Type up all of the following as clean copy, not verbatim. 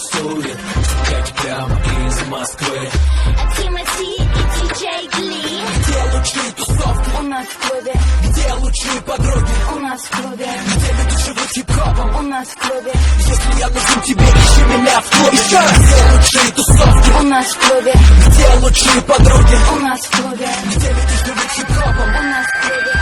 тусует, как прямо из Москвы. Тимати и Диджей Гли. Где лучшие тусовки? У нас в клубе. Где лучшие подруги? У нас в клубе. Где люди живут хип-хопом? У нас в клубе. Если я нужен тебе, ищи меня в клубе. Еще раз. Где лучшие тусовки? У нас в клубе. Где лучшие подруги? У нас в клубе. Где люди живут хип-хопом? У нас в клубе.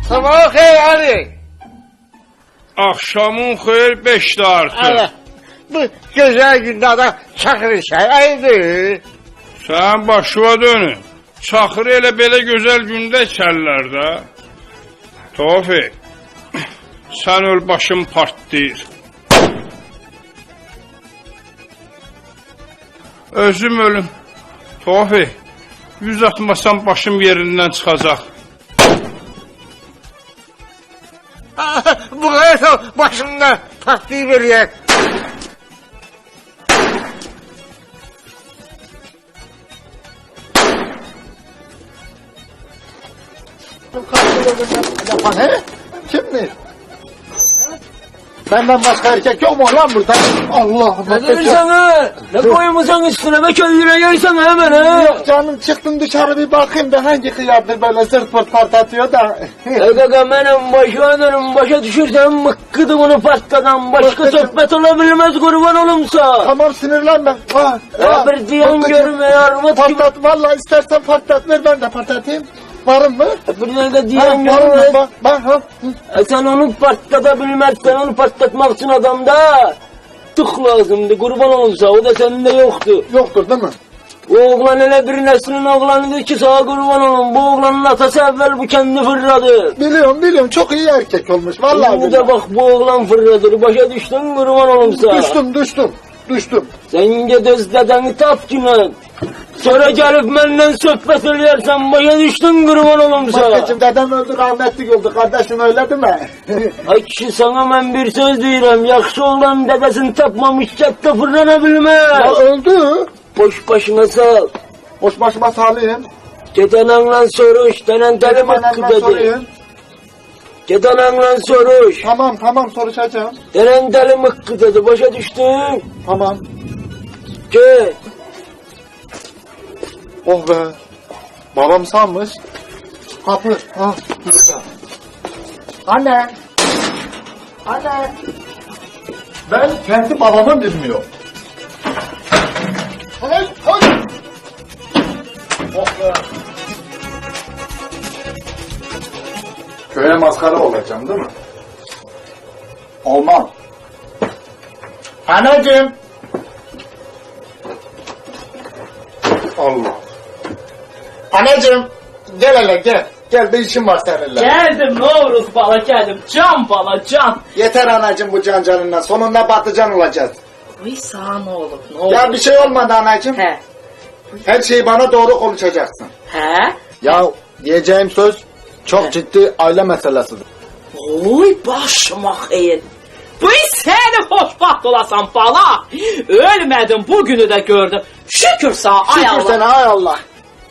Sabah xeyir Ali. Akşamın xeyir 5'də artıq. Evet. Bu güzel günde adam çakır şey aydı. Sən başıva dönün. Çaxırı elə belə gözəl gündə içərlər də. Tofiq, sən öl başım partlayır. Özüm ölüm. Tofiq, yüz atmasam başım yerindən çıxacaq. Bu kadar başımda takdir veriyor. Kimdir? Benden başka erkek yok mu lan burada? Allah Ne demişsen ha? Ne koymuşsan üstüne be köylüne gelsen hemen ha? Yok canım çıktım dışarı bir bakayım da hangi kıyardır böyle zırt pırt patlatıyor da. Kaka benim başa dönüm başa düşürsem mıkkıdı bunu patladan başka Mıkkıdı. sohbet olabilmez kurban olumsa. Tamam sinirlenme. Bir diyen görme armut gibi. Patlat valla istersen patlat ver ben de patlatayım. Varım mı? Bir de Ha, diyen varım görme. bak ha. Sen onu patlatabilmezsen onu patlatmak için adamda tık lazımdı kurban olumsa o da sende yoktu. Yoktur değil mi? O oğlan hele bir neslinin oğlanıydı ki sağa kurban olun. Bu oğlanın atası evvel bu kendi fırladı. Biliyorum çok iyi erkek olmuş vallahi. Şimdi billahi. de bak bu oğlan fırladı. Başa düştün kurban olumsa. Düştüm. Sen git öz dedeni tap yine. Sonra gelip benden sohbet edersen başa düştün kurban olumsa. Başkacım dedem öldü rahmetlik oldu kardeşim öyle değil mi? Ay kişi sana ben bir söz diyorum. Yakşı oğlan dedesini tapmamış çatta fırlanabilmez. Ya öldü. Boş başına sal. Boş başıma sağlayayım. Gedananla soruş. Denen deli mıkkı dedi. Sorayım. Gedananla soruş. Tamam soruşacağım. Denen deli mıkkı dedi. Başa düştün. Tamam. Gel. Oh be. Babam sanmış. Kapı. Ha. Burada. Anne. Ben kendi babamı bilmiyorum. Hay. Oh be. Köye maskara olacağım değil mi? Olmam. Anacığım. Allah. Anacığım. Gel hele gel. Gel bir işim var seninle. Geldim ne olur bala geldim. Can bala can. Yeter anacığım bu canlarından. Sonunda batıcan olacağız. Uy sağ ne olur ne olur. Ya bir şey olmadı anacığım. He. Her şeyi bana doğru konuşacaksın. He? Ya diyeceğim söz çok ciddi aile meselesidir. Uy başıma xeyir. Uy seni hoşbaxt olasan bala. Ölmedim bugünü de gördüm. Şükür sağ ay Şükür Allah. sana hay Allah.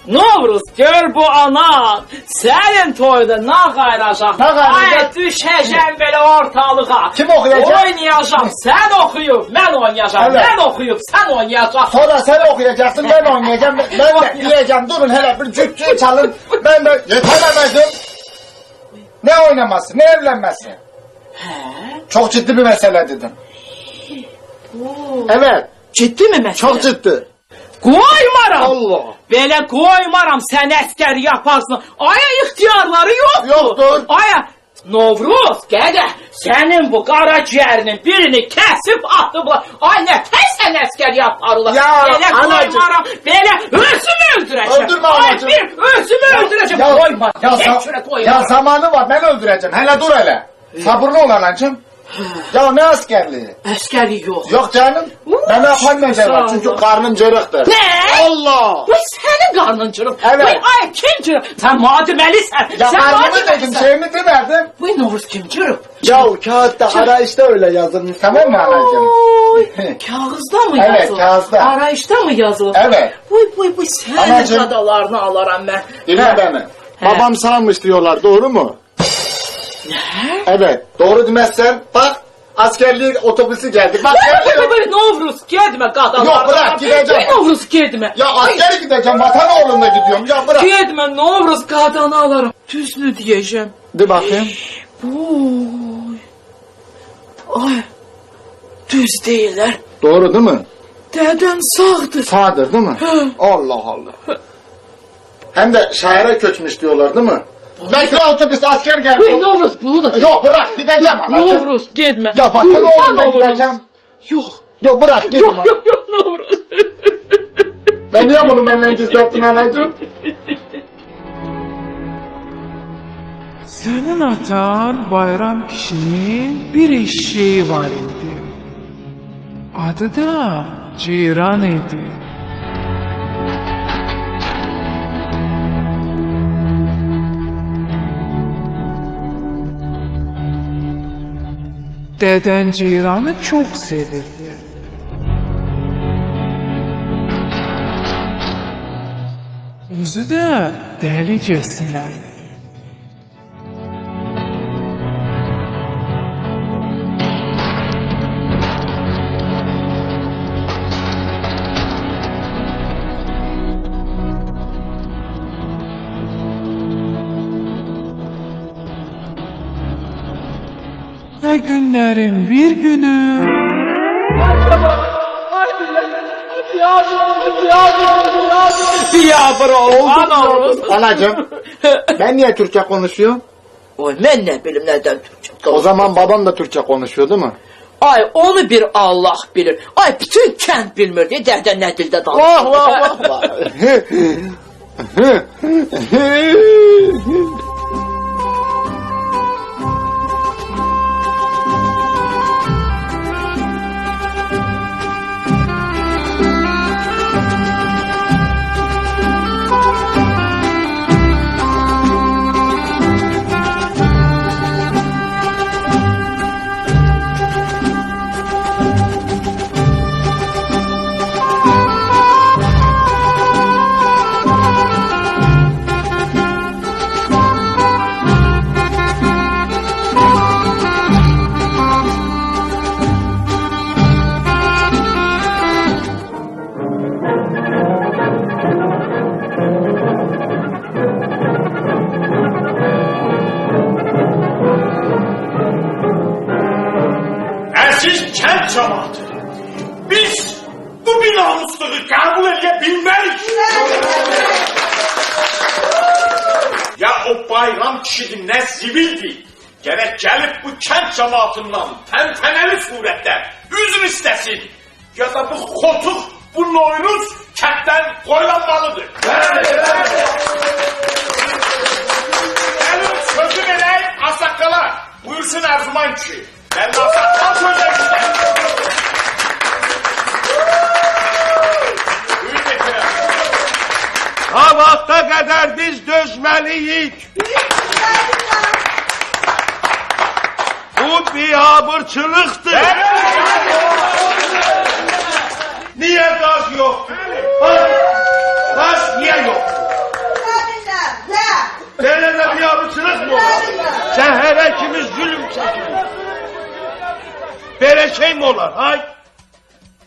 Novruz gör bu anan senin toyda ne kayracak? Ne kayrayacak? Ay düşeceğim böyle ortalığa. Kim okuyacak? Oynayacağım sen okuyup ben oynayacağım. Evet. Ben okuyup sen oynayacaksın. Sonra sen okuyacaksın, ben oynayacağım. Ben de diyeceğim, durun hele bir cüccüğü çalın. Ben de yetememedim. Ne oynaması, ne evlenmesi? Çok ciddi bir mesele dedim. Evet, Ciddi mi mesele? çok ciddi. Koymaram. Allah. Böyle koymaram sen asker yaparsın. Aya ihtiyarları yoktur. Yoktur. Aya Novruz gede senin bu karaciğerinin birini kesip atıblar. Ay ne sen asker yaparlar. Ya, böyle anacığım. koymaram. Böyle özümü öldüreceğim. Öldürme Ay anacığım. bir özümü öldüreceğim. Ya, Koyma. ya, Geç şuraya koyma. ya zamanı var, ben öldüreceğim. Hele dur hele. Sabırlı ol anacığım. Ya ne askerliği? Askeri yok. Yok canım. Ben yapamayacağım Sağ ol. çünkü karnım cırıktır. Ne? Allah. Bu senin karnın çırık. Evet. Ay kim çırık? Sen mademelisin. Ya sen karnımı mademelisin. dedim, şeyimi demedim. Bu Novruz kim çırık? Ya kağıtta arayışta öyle yazılmış, tamam mı anacığım? Oy, kağızda mı Evet, yazılı? kağızda. Arayışta mı yazılı? Evet. Buy senin Anacığım. kadalarını alaram ben. Dinle beni. Babam sağmış diyorlar, doğru mu? Ne? Evet, doğru demezsen bak askerliği otobüsü geldi. Bak geliyor. Böyle Novruz gitme kadalarını. Yok, bırak, gideceğim. Novruz gitme. Ya askere gideceğim, vatan uğruna gidiyorum. Ya bırak. Gitme Novruz kadanı alırım. Düz mü diyeceğim? De bakayım. Oy. Ay. Düz değiller. Doğru değil mi? Deden sağdır. Sağdır değil mi? Allah Allah. Hem de şehre köçmüş diyorlar değil mi? Belki otobüs asker Uy geldi. Novruz bunu da. Yok bırak, gideceğim anacığım. Novruz gitme. Ya vatan uğruna Novruz. gideceğim. Yok. Yok bırak, gitme. Yok Novruz. Ben niye bunu benden gizlettin anacığım? Senin atan Bayram kişinin bir eşeği var idi. Adı da Ceyran idi. Deden Ceyran'ı çok sevirdi. Özü de delicesine. Ve günlerin bir günü Ya bro. Anacığım, ben niye Türkçe konuşuyorum? Oy ben ne bileyim neden Türkçe. O zaman babam da Türkçe konuşuyor değil mi? Ay onu bir Allah bilir. Ay bütün kent bilmir diye dede ne dilde dalga. Vah vah vah. Siz kent cemaati. Biz bu bir namusluğu kabul edebilmeyiz. Ya o Bayram kişinin ne zibildi. Gerek gelip bu kent cemaatinden tenteneli surette üzüm istesin. Ya da bu koltuk, bu noynuz kentten koylanmalıdır. Benim sözü vereyim Asakkalar. Buyursun Erzuman ki. Ben de Asakkal söyleyeyim size. Buyur getirin. Ha vakta kadar biz dözmeliyik. Bu bihabırçılıktır. Niye gaz yok? Gaz niye yok? böyle şey mi olur? Hay?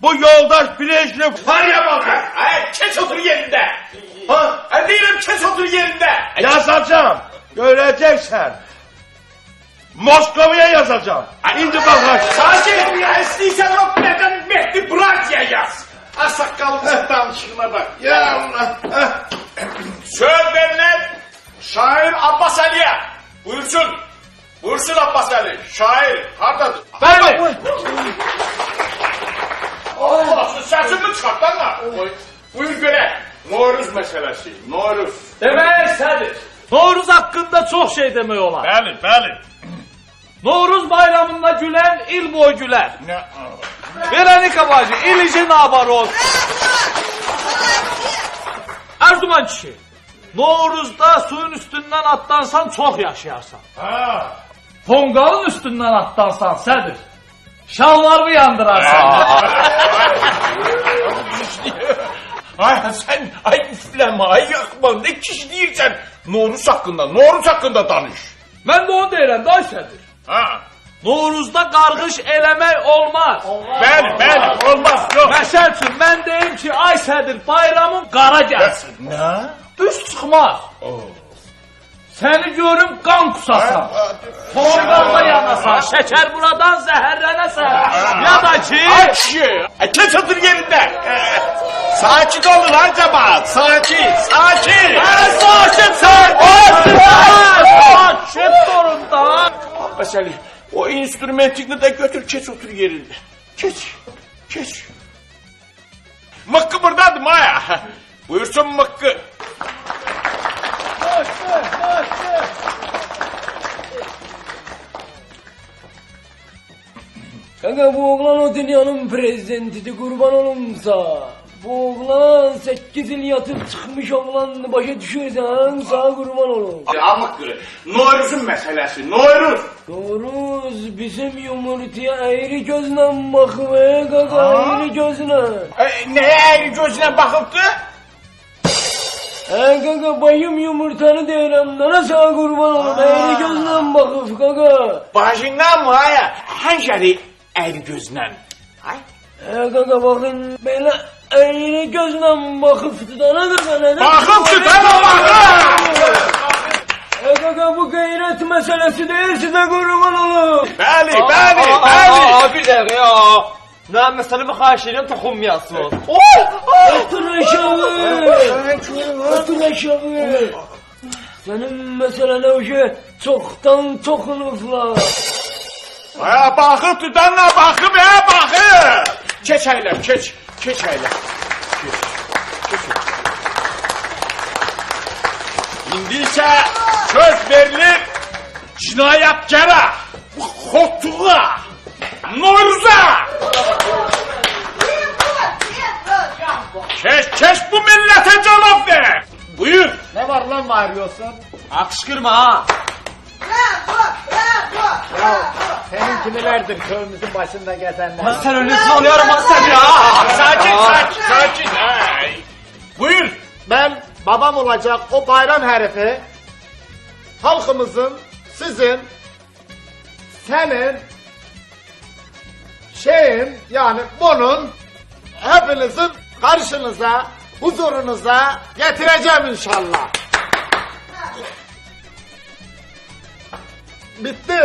Bu yoldaş Brejnev var ya bakar. Ay, kes otur yerinde. Ha? Değilim kes otur yerinde. Yazacağım. Göreceksen. Moskova'ya yazacağım. İndi bakar. Sakin. Ya istiysen o neden Mehdi Bırak'ya yaz. Ha sakallı danışığına bak. Ya Allah. Söz verilen şair Abbas Ali'ye. Buyursun. Buyursun Abbas Ali. Şair. Hardadır. Bəli. Allah sesimi çıkart lan. Buyur göre. Novruz meselesi. Novruz. Demək sədir. Novruz haqqında çox şey demək olar. Bəli, bəli. Novruz bayramında gülen il boyu güler. Ne? Veronika bacı, ilicin abaroz. Erzuman kişi, Novruz'da suyun üstünden atlansan çok yaşayarsan. Ha. Tongalın üstünden atlansan sədir. Şalvarını yandırarsan. Ay sen ay üfleme ay yakma ne kişi değilsen Novruz hakkında danış. Ben de onu deyirəm, day sədir. Ha. Novruz'da qarğış eləmək olmaz. Bəli olmaz yok. Məsəl üçün mən deyim ki, ay sədir bayramın qara gəlsin. Ne? Üst çıxmaz. Səni görüm qan kusasan. Tonqalda yanasan, şeker buradan zəhərlənəsən. Ya da ki... Ay kişi. Kes otur yerinde. Sakin olun ha cemaat. Sakin. Sakin zorunda. Abbas Ali o instrumentini de götür kes otur yerinde. Kes. Mıkkı buradadır Maya. Buyursun Mıkkı. Kanka bu oğlan o dünyanın prezidentidir, kurban olunsa. Bu oğlan 8 yıl yatıp çıkmış oğlan başa düşürsen sana kurban olun. Ya Mıkkı Novruz'un meselesi Novruz. Doğruz bizim yumurtaya eğri gözle bakıyor kaka eğri gözle. Neye eğri gözüne bakıptı? Kaka bayım yumurtanı deyirəm sana sana kurban olun eğri gözle bakıp kaka. Başından Maya hangi eğri gözünden? Kaka bakın böyle eğri gözle bakıp tutanadır bana. Bakıp tutana bakın. Kaka bu gayret meselesi değil size kurban olun. Bəli. Bir dakika ya. Ne meselemi xahiş edirəm toxunmayasınız. Otur aşağı. Senin meselene o şey çoktan tokunuflar. Ya bakıp tutanla bakıp bakıp. Keç eyler keç eyler. İndi ise söz verilir cinayetkara, kotuğa, Novruz'a. Kes bu millete cevap ver. Buyur. Ne var lan bağırıyorsun? Akışkırma ha. Senin kimilerdir köyümüzün başında gezenler? Sen öylesin oluyorum sen ya. Sakin. Ay. Buyur. Ben babam olacak o bayram herifi halkımızın, sizin, senin, yani bunun hepinizin karşınıza, huzurunuza getireceğim inşallah. Bitti.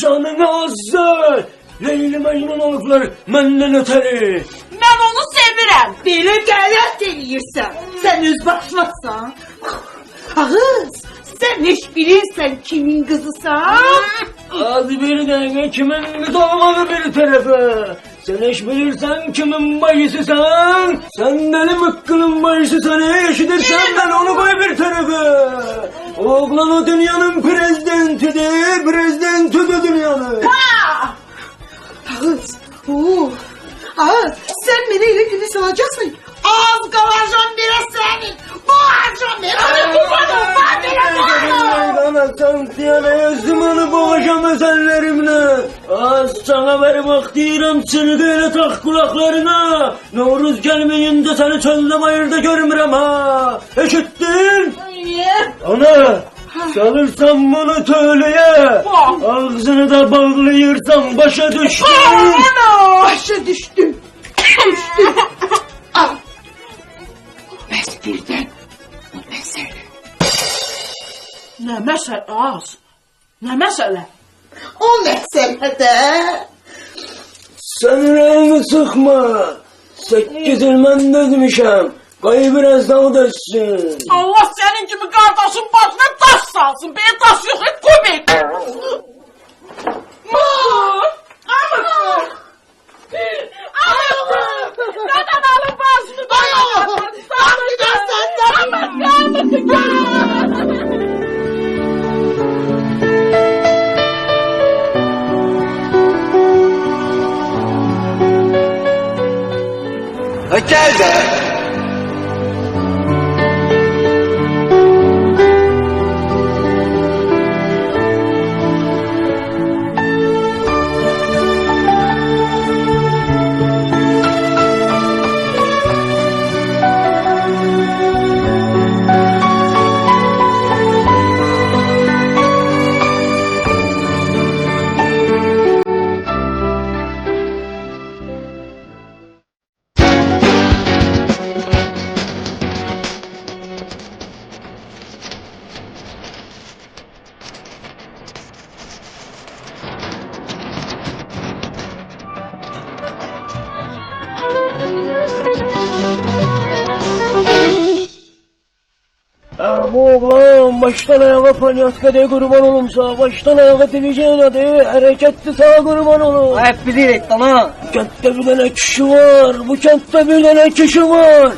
Canını azza. Leyli Mecnun olduklar menden öteri. Ben onu sevirəm. bilirəm, belə qələt eləyirsən. Sən öz başlasan. Ağız, sən heç bilirsən kimin qızısan? Az bir dəqiqə kimin qız olmalı bir tərəfə. Sen hiç bilirsen kimin bacısısan. Sen benim hakkının bacısısan. Eşitirsen ben onu koy bir tarafa. Oğlan o dünyanın prezidentidir. Prezidentidir dünyanın. Ha! Ağız, Ağız, sen beni ile gülü salacaksın. Az kalacağım biraz senin. Boğacağım beni. Kurbanım Sen diyaneye zımanı boğacağım ezellerimle. Az sana vermek deyirəm seni de elə tak kulaklarına. Novruz gelmeyince seni çölde bayırda görmürəm ha. Eşittin? Ana, salırsan bunu töleğe. Ağzını da bağlayırsan başa düştün. Ana, başa düştüm. Düştüm. Al. Bəs birdən bu məsələ. Nə məsələ az? Nə məsələ? O məsələdə Sen yüreğini sıkma. 8 il ben dözmüşəm. Qayı biraz daha dözsün. Allah senin gibi kardeşin başına taş salsın. Benim taş yok, hep komik. Neden alın başını doyuyor? Sen gidersen Gel de. Bu oğlan baştan ayağa palyatka de kurban olumsa, baştan ayağa dileceğine de hareketli sağ kurban olum. Hep bilirik lan. Bu kentte bir tane kişi var, bu kentte bir tane kişi var.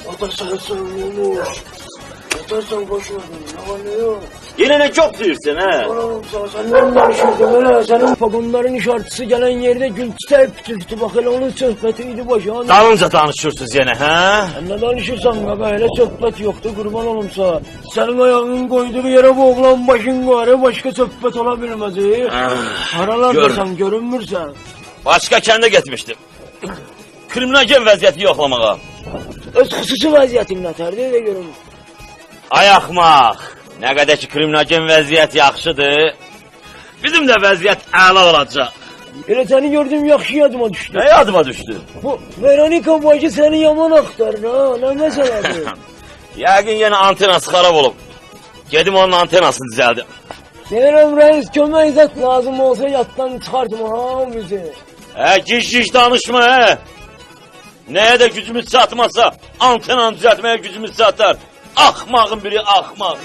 O da sana sorulmuş. Yatarsan boş ver, ne var ne yok. Yine ne çok duyursun ha? Oğlum senden danışmışım hele, senin pagonların işartısı gelen yerde gül çiçeği pütürtü, bak hele onun sohbetiydi başa. Dalınca tanışıyorsunuz yine ha? Sen ne danışırsan baba, hele sohbet yoktu kurban olumsa. Senin ayağın koyduğu yere bu oğlan başın var, başka sohbet olabilmez. Aralardasan görünmürsen. Başka kende gitmiştim. Kriminogen vəziyyəti yoxlamağa. Öz xüsusi vəziyyətin nətərdir də görünür. Ay axmaq. Nə qədər ki kriminogen vəziyyət yaxşıdır, bizim də vəziyyət əla olacaq. Elə səni gördüm yaxşı yadıma düşdü. Nə yadıma düşdü? Bu Veronika bacı səni yaman axtarır ha, nə məsələdir? Yəqin yenə antenası xarab olub. Gedim onun antenasını düzəldim. Deyirəm reis, kömək zət lazım olsa yatdan çıxartma ha bizi. Gic danışma he. Nəyə də gücümüz çatmasa, antenanı düzəltməyə gücümüz çatar. Axmağın biri axmaq.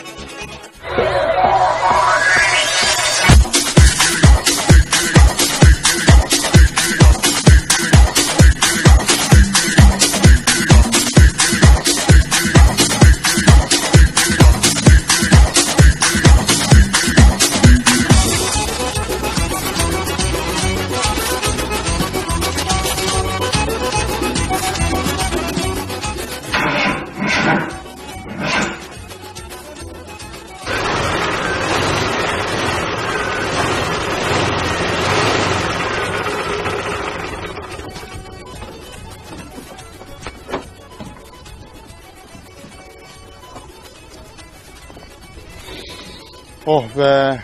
Oh be.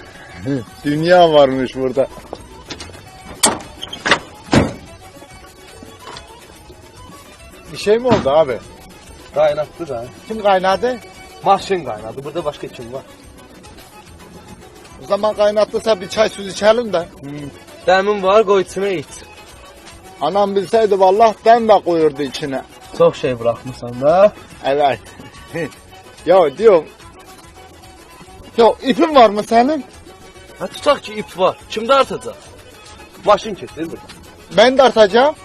Dünya varmış burada. Bir şey mi oldu abi? Kaynattı da. Kim kaynadı? Mahşin kaynadı. Burada başka kim var? O zaman kaynattıysa bir çay süz içelim de. Demin var koy içine iç. Anam bilseydi vallahi ben de koyurdu içine. Çok şey bırakmışsan da. Evet. Ya diyorum. Ya ipin var mı senin? Ha tutak ki ip var. Kimde artacak? Başın kesildi mi? Ben de artacağım.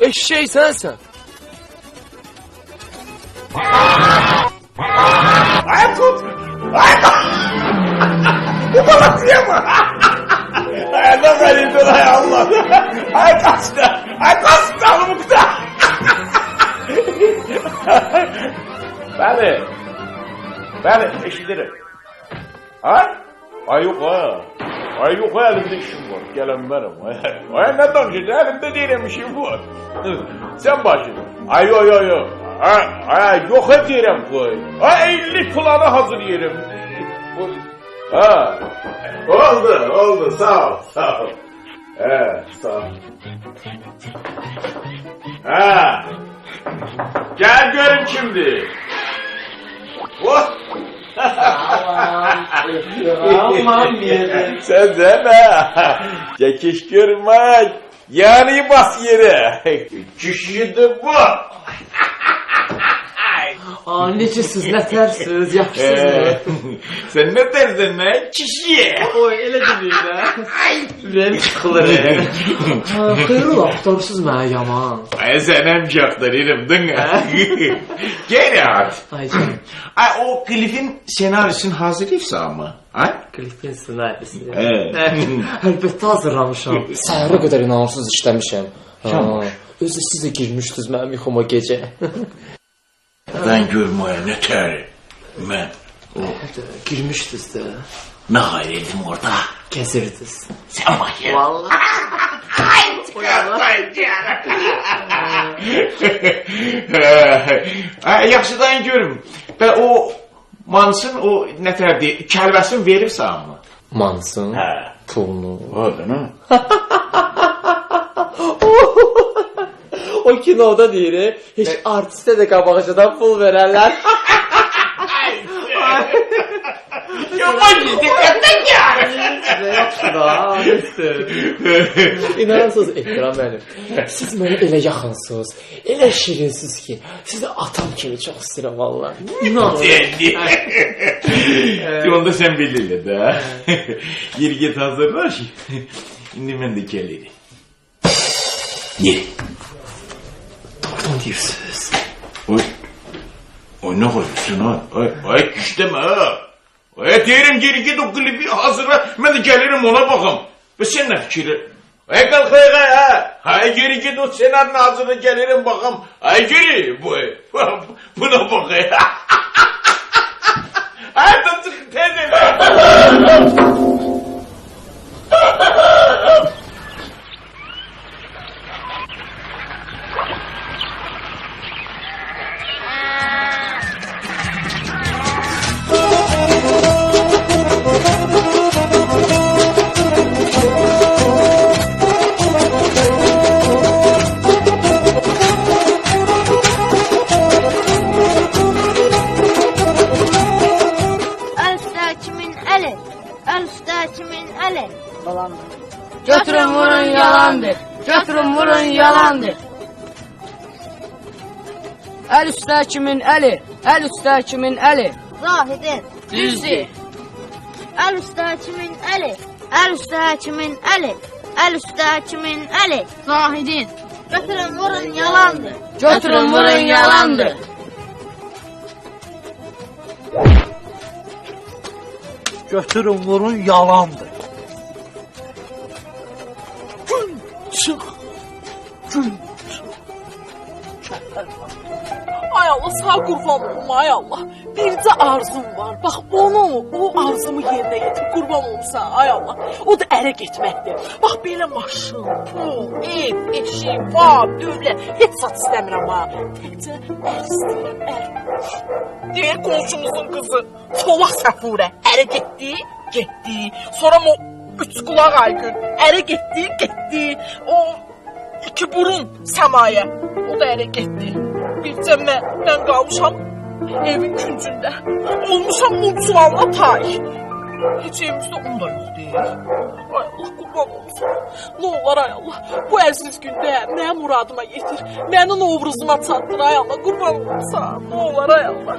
Eşeği sensen. Aykut! Aykut! Bu balasıya mı? Ay ne verildi ay Allah! Ay kaçtı! Ay kaçtı alımıkta! Beni eşidirim. Ha? Ay yok ha. Ay yok ha elimde işim var. Gelen benim. Ay ne danışıyorsun? Elimde değilim işim var. Sen başın. Ay yo. Ay yok ederim koy. Ay 50 planı hazır yerim. Ha. Oldu. Sağ ol. Sağ ol. Ha. Gel görün şimdi. Oh. Aman yerim. Sen deme. Çekiş görmek. Yani bas yere. Kişiydi bu. Aa necəsiz, nətərsiniz, yaxşısınız. Sen ne dersin ne? Kişiye. Oy, elə deyil də. Ürəyim çıxılır. Xeyr ola, axtarırsınız mənə yaman. Ay sen hem çaktırırım değil mi? Gel at. Ay canım. Ay o klifin senaryosunu hazırlayırsa mı? Ay? Klipin ssenarisi. Evet. Əlbəttə hazırlamışam. Səhərə qədər inanırsız işləmişəm. Özü siz də girmişdiniz mənim yuxuma gecə. Ben görmeye ne ter. Ben o Girmişdiniz də. ne hayretim orada. Gəzirdiniz. Sen bak ya. Vallahi. Ay yaxşıdan görüm. Ben o Mansın o ne terdi kəlbəsini verirsən mı? Mansın Hə. pulunu. Orada ne? O kinoda deyir, heç artistə də qabaqcadan pul verərlər. Yaman dikkatlen ya. Yaxşı da, İnanırsınız ehtiram mənim. Siz mənə elə yaxınsınız, elə şirinsiniz ki, sizi atam kimi çox istəyirəm valla. İnanın. Onda sen belirle de. Geri git hazırlar. Şimdi ben de gelirim. Gel. Doğrudan deyirsiniz. Oy ne koyuyorsun ha? Ay güçleme ha. Ay diyelim geri git o klibi hazırla. Ben de gelirim ona bakım. Ve sen ne fikri? Ay kalk ha. Ay geri git o senaryonu hazırla gelirim bakım. Ay geri bu. Buna bak ya. Ay tanıdık teyze. Götürün vurun yalandır. Götürün vurun yalandır. El üstə kimin əli? El üstə kimin əli? Zahidin. Düzdür. El üstə kimin əli? El üstə kimin əli? El üstə kimin əli? Zahidin. Götürün vurun yalandır. Götürün vurun yalandır. Götürün vurun yalandır. Ay Allah sağ kurban olum ay Allah. Bircə arzum var. Bax onu, o arzumu yerinə yetir. Qurban olum sənə ay Allah. O da ərə getməkdir. Bax belə maşın, pul, ev, eşik, var, dövlət. Heç sat istəmirəm ha. Təkcə ər istəyirəm, ər. Deyir qonşumuzun qızı. Solaq Səfurə. Ərə getdi, getdi. Sonra o üç qulaq Aygün. Ərə getdi, getdi. O iki burun Səmaya. O da ərə getdi. Bircə mən qalmışam evin küncündə. Olmuşam mutsuvanla tay. Heç evimizdə un da yox deyir. Ay Allah, qurban olsun. Nə olar ay Allah, bu əziz gündə mənim muradıma yetir. Məni Novruzuma çatdır ay Allah, qurban olsun. Nə olar ay Allah.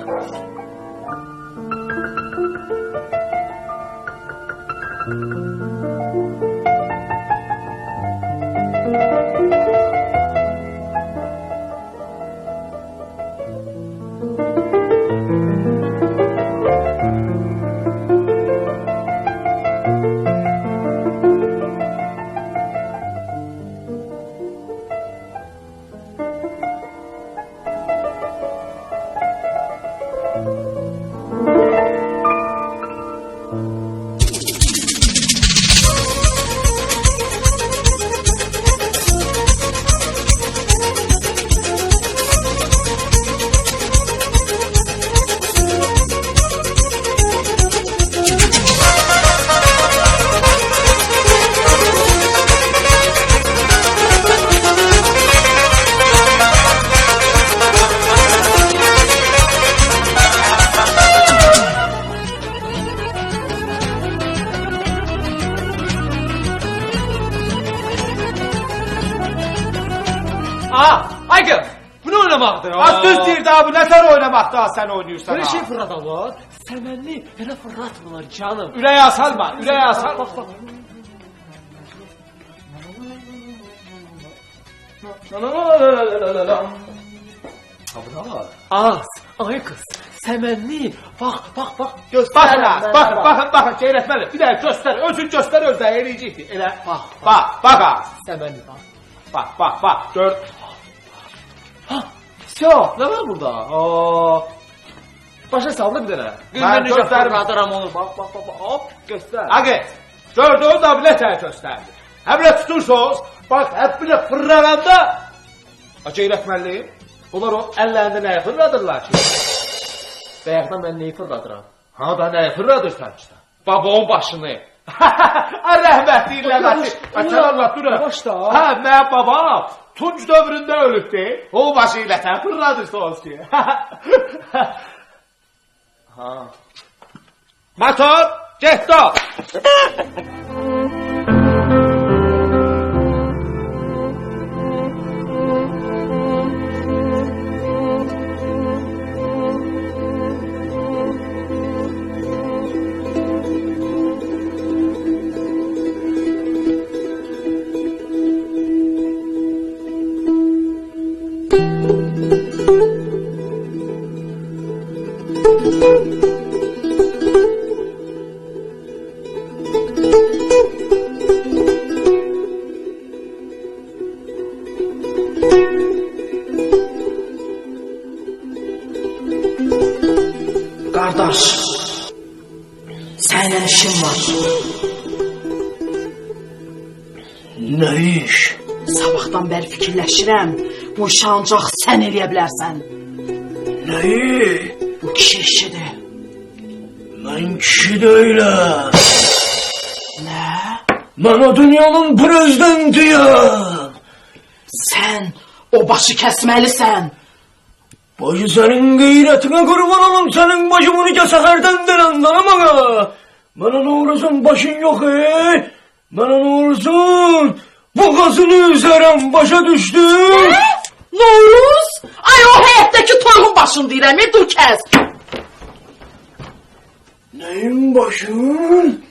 Aygın, bunu oynamaqdır. Az düz deyir daha bu nətər oynamaqdır ha sən oynayırsan Böyle ha. şey fırladırlar. Səmənli elə fırlatmırlar canım. Ürəyə salma, ürəyə sal. Bak bak. Az, ay kız. Səmənli. Bak bak bak. Baxın ha, baxın, baxın, baxın, Ceyrətməli. Bir dəqiq göstər, özün göstər, öz də eləyəcəkdir. Elə, bax ha. Səmənli bak. Bax, gör. Всё, ne var burada? Aa. Başa saldı bir dənə. Mən göstərim. Fırladıram onu. Bak bak bak. Hop, göstər. Aqı, gördün da bilət göstərdi. Həmlə tutursuz, bax, həb bilə fırlananda. Ceyrətməli, onlar o əllərində nəyə fırladırlar ki? Bəyəqdən mən neyi fırladıram? Ha da nəyə fırladırsan ki? Babamın başını. Rəhmətli illəməsi. Açar Allah durur. Başda. Hə, mənim babam Tunc dövründə ölübdü. O başı ilə sən fırladırsınız ki. Ha. Motor, getdi. Qardaş, sənin işin var. Nə iş? Sabahdan bəri fikirləşirəm, bu işi ancaq sən eləyə bilərsən. Nəyi? Bu kişi işidir. Mən kişi deyiləm. Nə? Mən o dünyanın prezidentiyəm. Sən o başı kəsməlisən. Bacı sənin qeyrətinə qurban olum, sənin bacımını kəsəhərdən verən danamağa. Mənə nə olursun başın yox Mənə nə olursun boğazını üzərəm, başa düşdün? Novruz? Ay o həyətdəki toyğun başını deyirəm, dur kəs. Nəyin başın?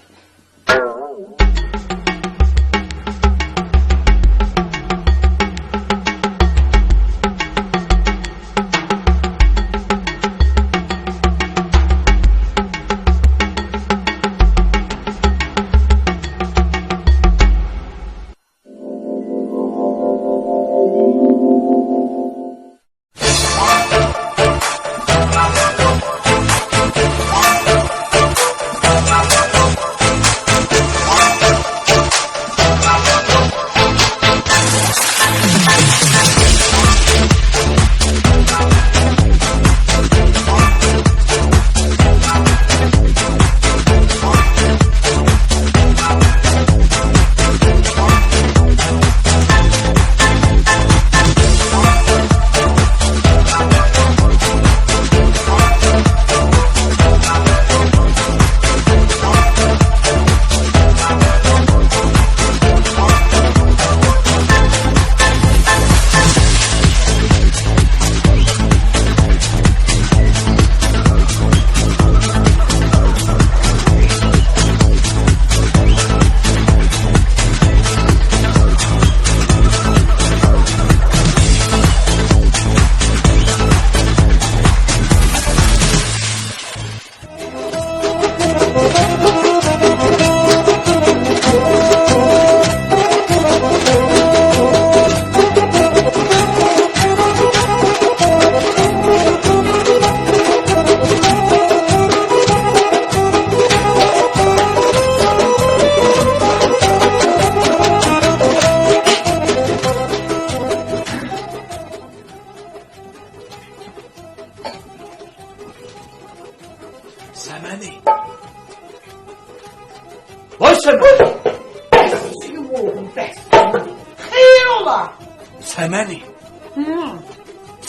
Səməni.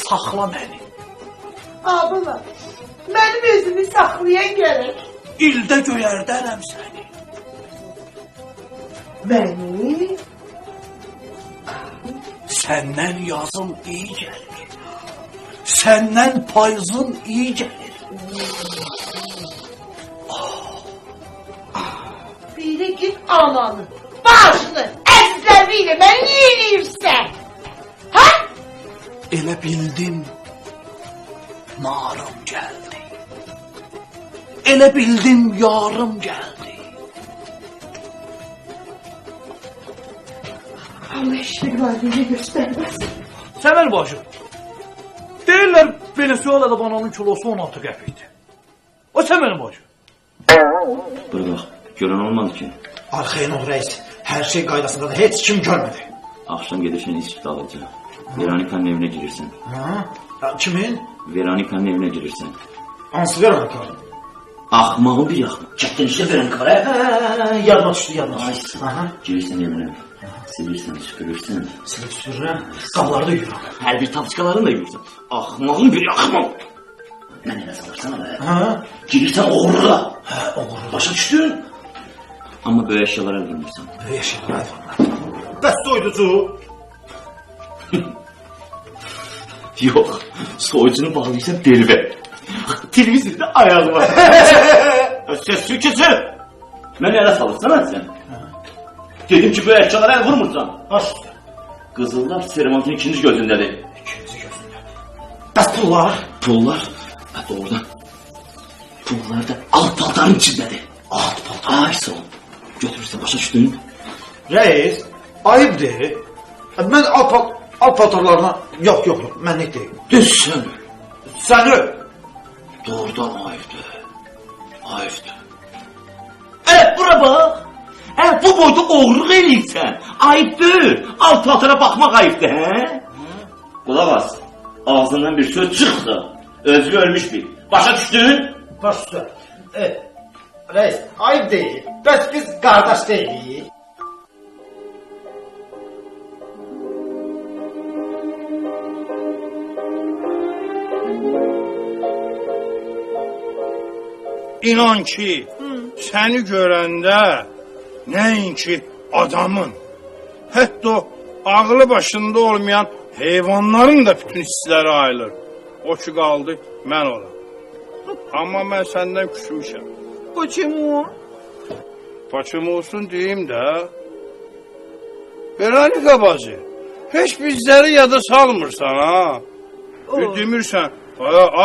Saxla məni. Abla, mənim özümü saxlayan gəlir. İldə göyərdərəm səni. Məni? Səndən yazım iyi gəlir. Səndən payızın iyi gəlir. Biri git ananı, başını, əzləviyle məni niyə eləyirsən? Ha? Elə bildim, narım gəldi. Elə bildim, yarım gəldi. Allah işini qalbini göstərməsin. Səmər bacı, deyirlər, belə sual edib ananın kilosu 16 qəpikdir. O Səmər bacı. Bura bax, görən olmadı ki. Arxayın ol reis. Hər şey qaydasında da heç kim görmədi. Axşam gedişən içki alacaq. Veronikanın evinə girirsən. Ha? Kimin? Veronikanın evinə girirsən. Hansı Veronika? Axmağın bir yaxın. Çətdən işlə Veronika var, hə? Yadıma düşdü, yadıma düşdü. Girirsən evinə. Silirsən, süpürürsən. Silib süpürürəm, qabları da yuyuram. Hər bir tapçıqalarını da yuyursan. Axmağın bir axmaq. Mən elə salırsan ala. Girirsən oğurluğa. Hə, oğurluğa. Başa düşdün? Amma böyük əşyalara vurmursan. Böyük əşyalara vurmursan. Bəs soyducu? Yox, soyucunu bağlayacaq delvə. Televizorda ayağı var. Ses çəkəsən. Mən elə salırsan sən. Dedim ki, böyük əşyalara əl vurmursan. Başla. Qızıllar servantın ikinci gözündədir. İkinci gözündə. Bəs pullar? Pullar? Hə, doğrudan. Pullar da alt paltarın içindədir. Alt paltar? Ay, sağ ol. Götürürsən, başa düşdün? Reis, ayıbdır. Mən alt paltarlarına... Yox, mənlik deyil. Düşsün. Səni... Doğrudan ayıbdır. Ayıbdır. Bura bax. Bu boyda oğurluq eləyirsən. Ayıbdır. Alt paltara baxmaq ayıbdır, hə? Qulaq as. Ağzından bir söz çıxdı. Özü ölmüş bir. Başa düşdün? Başla. Reis, ayıp deyil. Bəs biz qardaş deyilik. İnan ki, səni görəndə nəinki adamın, hətta o ağlı başında olmayan heyvanların da bütün hissləri ayılır. O ki qaldı, mən olam. Amma mən səndən küsmüşəm. Почему? Почему olsun deyim də. Veronika bacı, heç bizləri yada salmırsan, ha? Bir demirsən,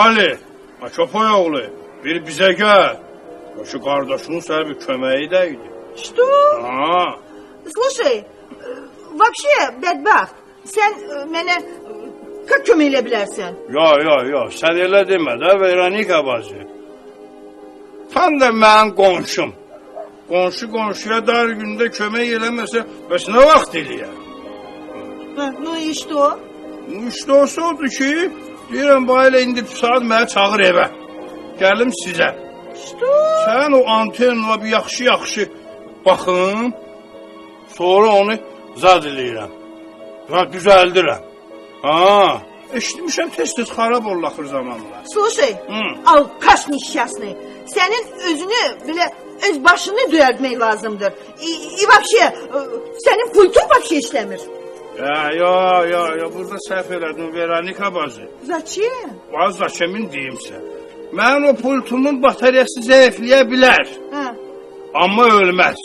Ali, köpək oğlu, bir bizə gəl. O şu qardaşının sənə bir köməyi də idi. Что? Слушай, вообще, bədbəxt, sən mənə как kömək elə bilərsən? Yo, sən elə demə də, Veronika bacı. Sən də mənim qonşum. Qonşu qonşuya dar gündə kömək eləməsə, bəs nə vaxt eləyər? Ну и что? İşte odur ki, deyirəm, bu elə indi saat mənə çağır evə. Gəlim sizə. Что? Sən o antenla bir yaxşı baxın, sonra onu zad eləyirəm. Və düzəldirəm. Eşitmişəm tez-tez xarab olur axır zamanlar. Слушай, alkaş nişyasını, sənin özünü, belə öz başını düzəltmək lazımdır. И вообще, sənin pultun вообще işləmir. Ya, burada səhv elədin, Veronika bacı. Zaçem? Zaçemin deyimsə. Mənim o pultumun bataryası zəifləyə bilər. Amma ölməz.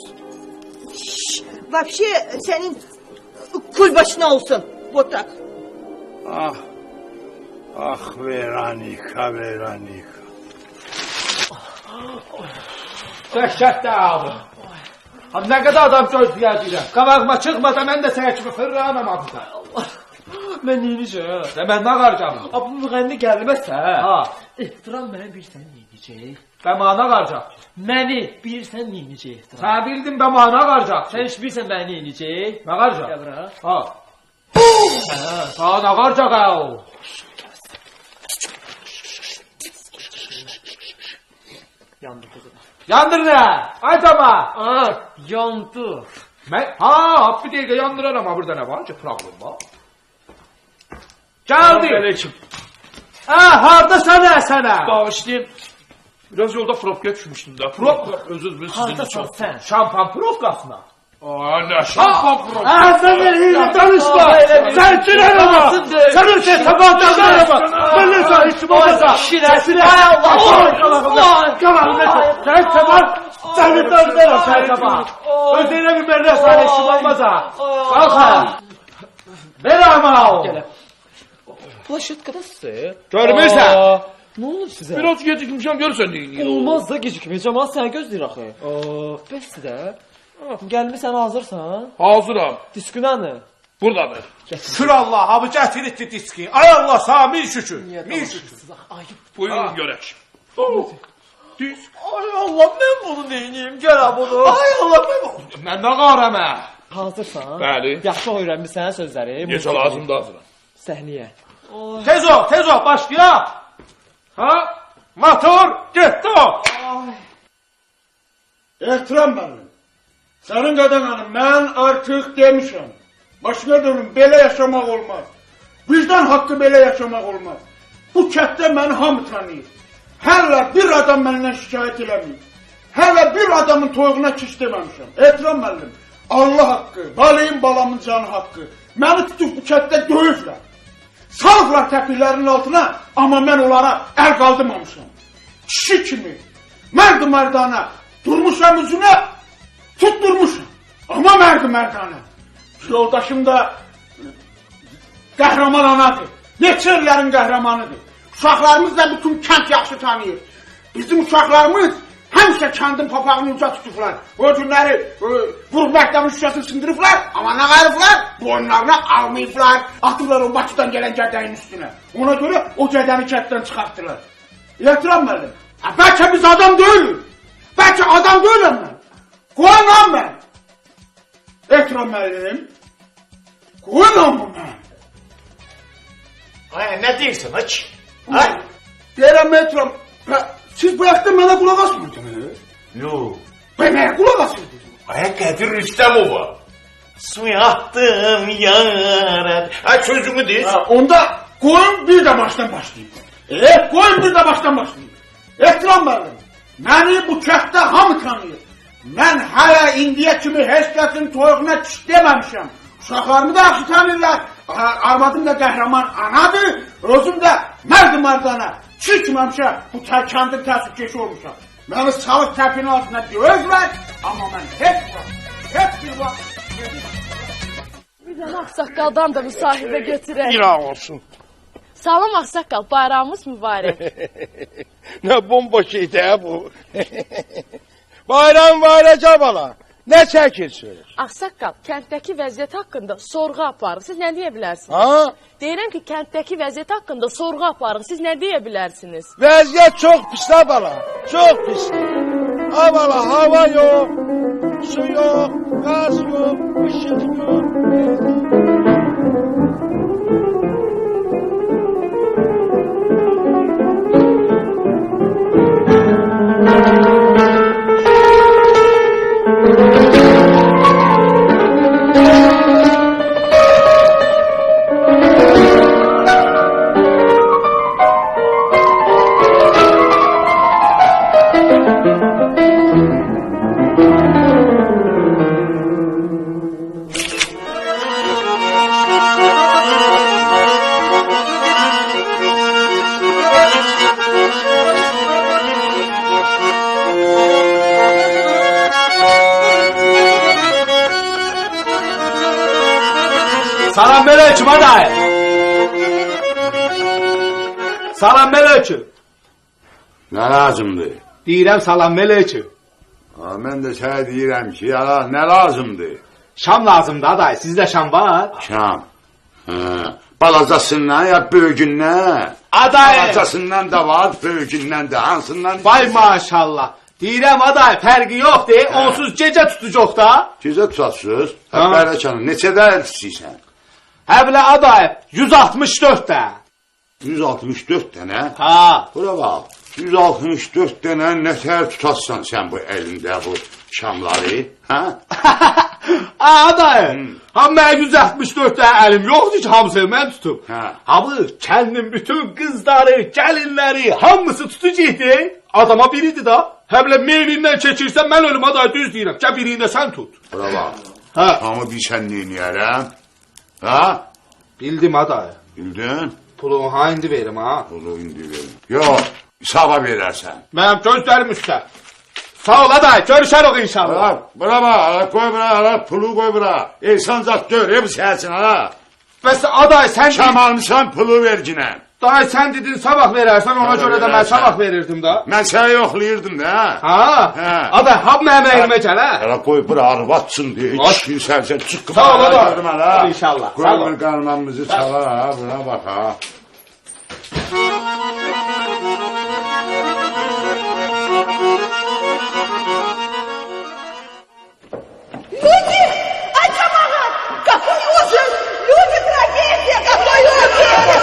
Вообще, sənin kul başına olsun. Вот так. Veronika. Dəhşətdə abi. Nə qədər adam gözləyəcəkəm. Qabağıma çıxmasa mən də sənə kimi fırlanam abıda. Mən neyəcəm? Mən nə qaracam? Bu müğənni gəlməsə, ehtiram mənə bilsən neyəcək? Bə mana qaracaq. Məni bilsən neyəcək ehtiram? Sən bildin bə mana qaracaq. Sən heç bilsən mənə neyəcək? Nə qaracaq? Gəl bura. Sağ nə qaracaq o? Yandı qızım. Yandır nə? Aytama. Yandı. Bir dəqiqə yandıraram ha, burada nə var ki, problem var? Geldi. Aleyküm. Hardasan sənə? Bağışlayın. Biraz yolda probkaya düşmüşdüm də. Özür sizin için. Sən? Şampan provkasına. Ne şampan probkası. Sən elə danışma. Sən kim araba? Sən ötə sabahdan araba. Mən də sən işim olmasa. Şirəsini. Ay Allah. Sən sabah. Səni döndürəm sən sabah. Özünə bir mənə sən işim olmasa. Qalx ha. Ver amal. Plaşetkadasın. Görmürsən? Ne olur size? Biraz gecikmişəm görürsən deyin. Olmaz da gecikmeyeceğim ama sen gözləyir axı. Bəs də. Gəlmisən hazırsan? Hazıram. Diskinanı. Buradadır. Şükür Allah, abi gətirdi diski. Ay Allah, sağ min şükür. Min şükür. Buyurun görək. Disk. Ay Allah, mən bunu neyiniyim? Gəl ha bunu. Ay Allah, mən bunu. Mən də qaramə. Hazırsan? Bəli. Yaxşı öyrənmirsən sözləri. Necə lazımdır hazıram. Səhniyə. Tez ol, başlayaq. Ha? Motor, getdi o. Ehtiram mənim. Sənin qadan hanım, mən artıq demişəm. Başına dönüm, belə yaşamaq olmaz. Vicdan haqqı belə yaşamaq olmaz. Bu kətdə məni hamı tanıyır. Hələ bir adam məndən şikayət eləməyib. Hələ bir adamın toyuğuna kiş deməmişəm. Ehtiram mənim. Allah haqqı, balayım balamın canı haqqı. Məni tutub bu kətdə döyüblər. Salıblar təpiklərinin altına, amma mən onlara əl qaldırmamışam. Kişi kimi, mərd-mərdana durmuşam üzünə, tutturmuşam. Amma mərd-mərdana. Yoldaşım da qəhrəman anadır. Neçə illərin qəhrəmanıdır. Uşaqlarımız da bütün kənd yaxşı tanıyır. Bizim uşaqlarımız həmişə kəndin papağını uca tutublar. O günləri vurub məktəbin şüşəsini sındırıblar, amma nə qayırıblar? Boynlarına almayıblar, atıblar o Bakıdan gələn gədəyin üstünə. Ona görə o gədəni kətdən çıxartdılar. Ehtiram mənim. Bəlkə biz adam deyilik. Bəlkə adam deyiləm mən. Qoyunam mən. Ehtiram mənim. Qoyunam mı mən? Ay, nə deyirsən aç? Deyirəm ehtiram. Siz bu yaxda mənə qulaq asmırdınız? Yox. Ben mənə qulaq asırdınız? Ay, Qədir Rüstəmova. Suya attım yarad. Ay, sözümü deyil. Onda qoyun bir də başdan başlayayım. Qoyun bir də başdan başlayayım. Ehtiram mənim. Məni bu kətdə hamı tanıyır. Mən hələ indiyə kimi heç kəsin toyuğuna kiş deməmişəm. Uşaqlarımı da yaxşı tanıyırlar. Arvadım da qəhrəman anadır. Özüm də mərd-mərdana. Çıkmamışa bu kəndin təsvibkeşi olmuşam. Məni salıq təpinin altına döyüblər. Amma mən heç bir vaxt... Bir dənə ağsaqqaldan da müsahibə götürək. İraq olsun. Salam ağsaqqal, bayramımız mübarək. Ne bomba şeydi bu. Bayram bayraca bala. Ne çəkirsin? Ağsaqqal, kənddəki vəziyyət haqqında sorğu aparır. Siz nə deyə bilərsiniz? Ha? Deyirəm ki, kənddəki vəziyyət haqqında sorğu aparır. Siz nə deyə bilərsiniz? Vəziyyət çox pis la bala. Çox pis. Ha bala, hava yok. Su yok. Gaz yok. Işık yok. Salam aleyküm aday. Salam aleyküm. Nə lazımdır? Deyirəm salam aleyküm. Mən də sənə deyirəm ki, nə lazımdır? Şam lazımdır aday. Sizdə şam var? Şam. Balacasından ya böyüğündən? Aday. Balacasından da var, böyüğündən də. Hansından? Vay maşallah. Deyirəm aday, fərqi yoxdur. Onsuz gecə tutacaq da. Gecə tutarsınız. Həbərə canım, neçədə istəyirsən? Həblə aday, 164 də. 164 dənə? Ha. Bura bax, 164 dənə nətər tutarsan sən bu əlində bu şamları? Ha? Aday, Ha mən 164 dənə əlim yoxdur ki, hamısını mən tutum. Ha bu kəndin bütün qızları, gəlinləri, hamısı tutucuydu. Adama biridir da. Həmlə meylindən çəkirsən mən ölüm aday düz deyirəm. Gəl birini də sən tut. Bura bax. Hə. Hamı bilsən neyniyərəm? Ha? Bildim aday. Bildin? Pulu ha indi verim ha. Pulu indi verim. Yox, hesaba verərsən. Mənim gözlərim üstə. Sağ ol aday, görüşərik inşallah. Bura bax, qoy bura, pulu qoy bura. Ehsan zat gör, bu səhəsin ha. Bəs aday sən... Şam almışsan pulu verginə. Day sən dedin sabah verərsən, ona görə də mən sabah verirdim da. Mən səni yoxlayırdım da. Ha? Aday, hab mənim əyilmə gəl, hə? Hələ qoy bura arvatsın deyə, kişkin sərsən, çıqqı. Sağ ol aday. İnşallah. Qoy bir qarmamızı çalar ha, buna bax ha. Люди, очамагат! Какой ужас! Люди, трагедия! Какой ужас!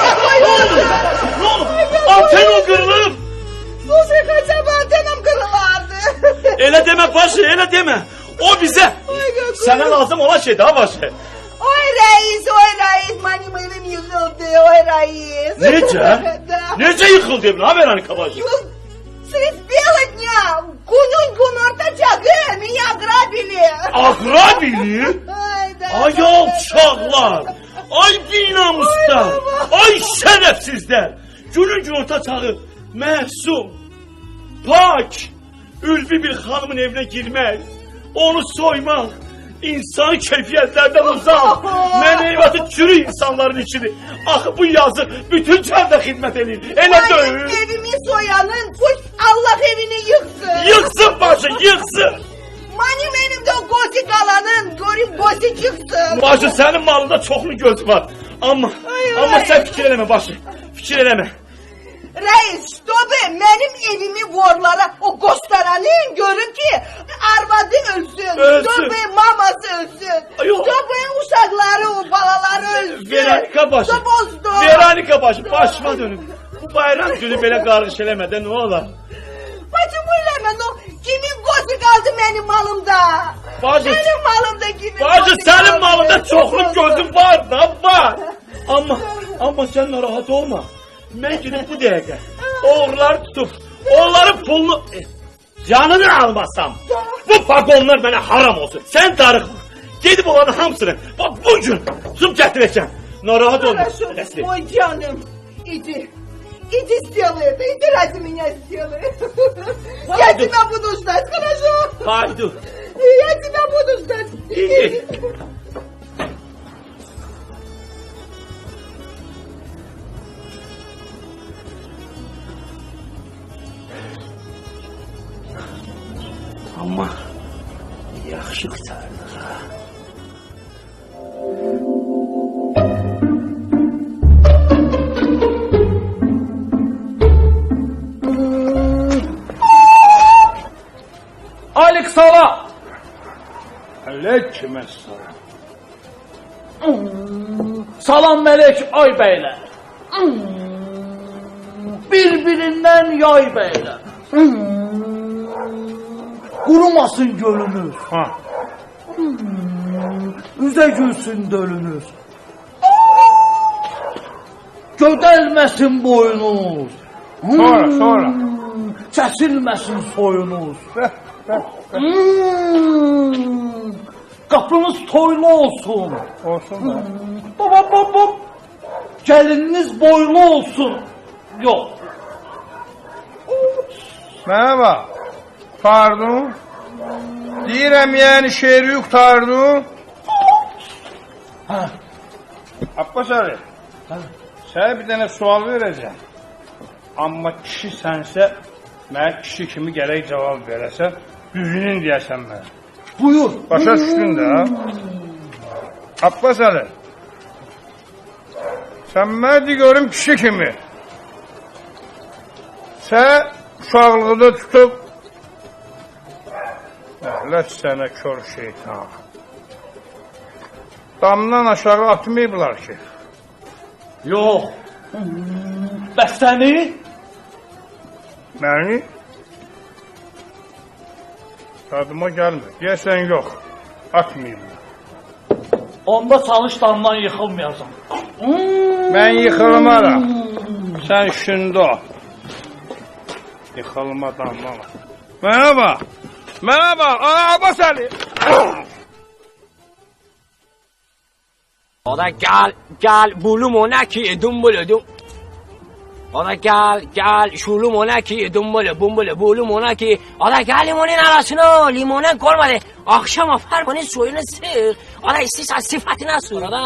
Какой ужas! Ne oldu? Antenom kırılır. Слушай, хотя бы антеннам kırılardı. Öyle deme başı, öyle deme. O bize. Sana lazım olan şey daha başı. Ой, Раис, benim evim yıkıldı, ой, Раис. Nece? Nece yıkıldı evin? Haber hani kabaşı? Средь бела дня, кунюнькун ortaçağı, меня ограбили. Agrabili? Ay, da. Ay alçaklar. Ay binamuslar. Ay şerefsizler. Günün orta çağı məhsum, pak, ülvi bir hanımın evine girmək, onu soymaq, insan keyfiyyətlərdən uzaq, mənəviyyatı çürü insanların içini. Axı bu yazı bütün kəndə xidmət edir. Elə deyil. Benim evimi soyanın, Allah evini yıksın. Yıksın başı, yıksın. Benim evimde gozik alanın, görüp gozik çıksın. Başı senin malında çoxlu göz var. Ama sen fikir eləmə başı, fikir eləmə. Reis, чтобы benim evimi vorlara o gösterenin görün ki arvadı ölsün. Ölsün. Чтобы maması ölsün. Чтобы uşakları, balaları ölsün. Veronika başı, Veronika başı, başıma dönüm. Bu bayram günü belə qarış eləmədə nə olar? Почему eləmə? Kimin gözü kaldı benim malımda? Bacı, benim malımda kimin bacı gözü senin kaldı? malında çoxlu gözün var da var. Amma sen narahat olma. Ben gidip bu dəqiqə oğruları tutup onların pulunu canını almasam bu vagonlar bana haram olsun. Sen darıqma. Gidip onların hamısını bak bugün tutup getireceğim. Narahat olma. Ой, canım. Иди сделай это, иди ради меня сделай. Я тебя буду ждать, хорошо? Пойду. Я тебя буду ждать. Иди. Amma yaxşı qurtardıq ha. Aleykümselam. Aleykümselam. Salam melek ay beyler. Birbirinden yay beyler. Kurumasın gölünüz. Üze gülsün dölünüz. Gödelmesin boyunuz. Sonra. Kesilmesin soyunuz. Kapınız toylu olsun. Olsun da. Baba. Gelininiz boylu olsun. Yok. Merhaba. Pardon. Deyirəm yəni şeiri qurtardı. Abbas Ali. Sənə bir dənə sual verəcəm. Amma kişi sənsə, mən kişi kimi gərək cavab verəsən, düzünün deyəsən mənə. Buyur. Başa düşdün də. Abbas Ali. Sən mənə görüm kişi kimi. Sən uşaqlıqda tutub Lət sənə kör şeytan. Damdan aşağı atmayıblar ki. Yox. Bəs səni? Məni? Tadıma gəlmir. Deyəsən yox. Atmayıblar. Onda çalış damdan yıxılmayasan. Mən yıxılmaram. Sən işində ol. Yıxılma damlama. Mənə bax. Mənə bax. Abbas Əli. O da gel bulum ona ki dumbulu. O da gel şulum ona ki dumbulu bumbulu bulum ona ki. O da gel limonun arasına limona koymadı. Akşam aparmanın suyunu sık. O da istiyorsan sıfatına sür o da.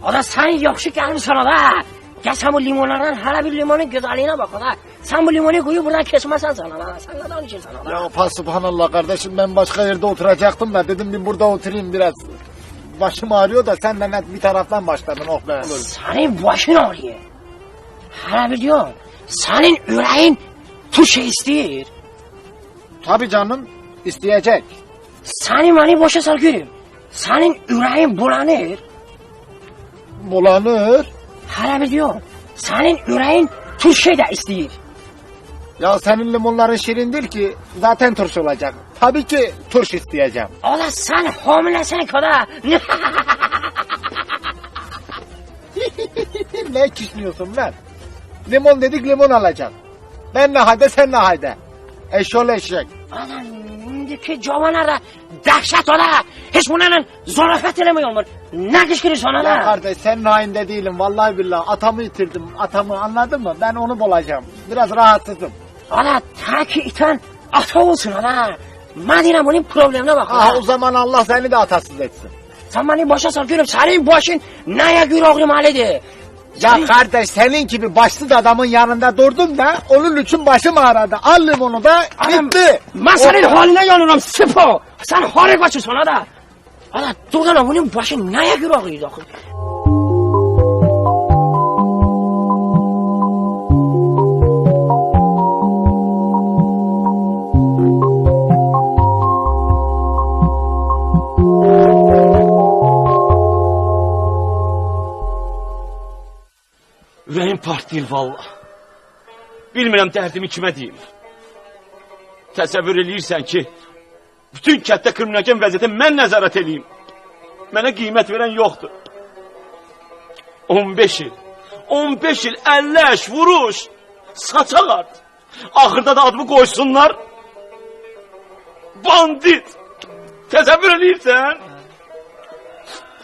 O da sen yakşı gelmişsin o da. Gel sen bu limonlardan hala bir limonun güzelliğine bak o da. Sen bu limonu koyu buradan kesmezsen sana da. Sen neden içirsen o da. Ya subhanallah kardeşim, ben başka yerde oturacaktım da dedim bir burada oturayım biraz. Başım ağrıyor da sen de bir taraftan başladın, oh be. Senin başın ağrıyor. Hala biliyor. Senin yüreğin tuşu istiyor. Tabii canım, isteyecek. Senin beni boşa sal görüm. Senin yüreğin bulanır. Bulanır? Hala biliyor. Senin yüreğin turşu da istiyor. Ya senin limonların şirindir ki zaten turşu olacak. Tabii ki turş isteyeceğim. O da sen hamilesin koda. Ne kişniyorsun lan? Limon dedik limon alacak. Ben ne halde sen ne halde? Eşol eşek. Adam ki cavanlarda dehşet ola. Hiç bunların zorafet elemiyor mu? Ne kışkırıyorsun ona da? Ya kardeş senin halinde değilim vallahi billahi. Atamı yitirdim. Atamı anladın mı? Ben onu bulacağım. Biraz rahatsızım. Ola ta ki iten ata olsun ola. Madine bunun problemine bak. Ha, o zaman Allah seni de atasız etsin. Sen beni başa sal görüm. Senin başın neye göre oğlum halidir? Ya kardeş senin gibi başsız adamın yanında durdum da onun için başım ağrıdı. Al limonu da bitti. Ben senin haline yanıyorum Sipo. Sen harikasın ona da. Ana durdana bunun başı neye göre ağrıydı? Ürəyim partlayır valla. Bilmirəm dərdimi kimə deyim. Təsəvvür eləyirsən ki, bütün kətdə kriminogən vəziyyətə mən nəzarət eləyim. Mənə qiymət verən yoxdur. 15 il, 15 il əlləş, vuruş, saçaq art. Axırda da adımı qoysunlar. Bandit. Təsəvvür eləyirsən?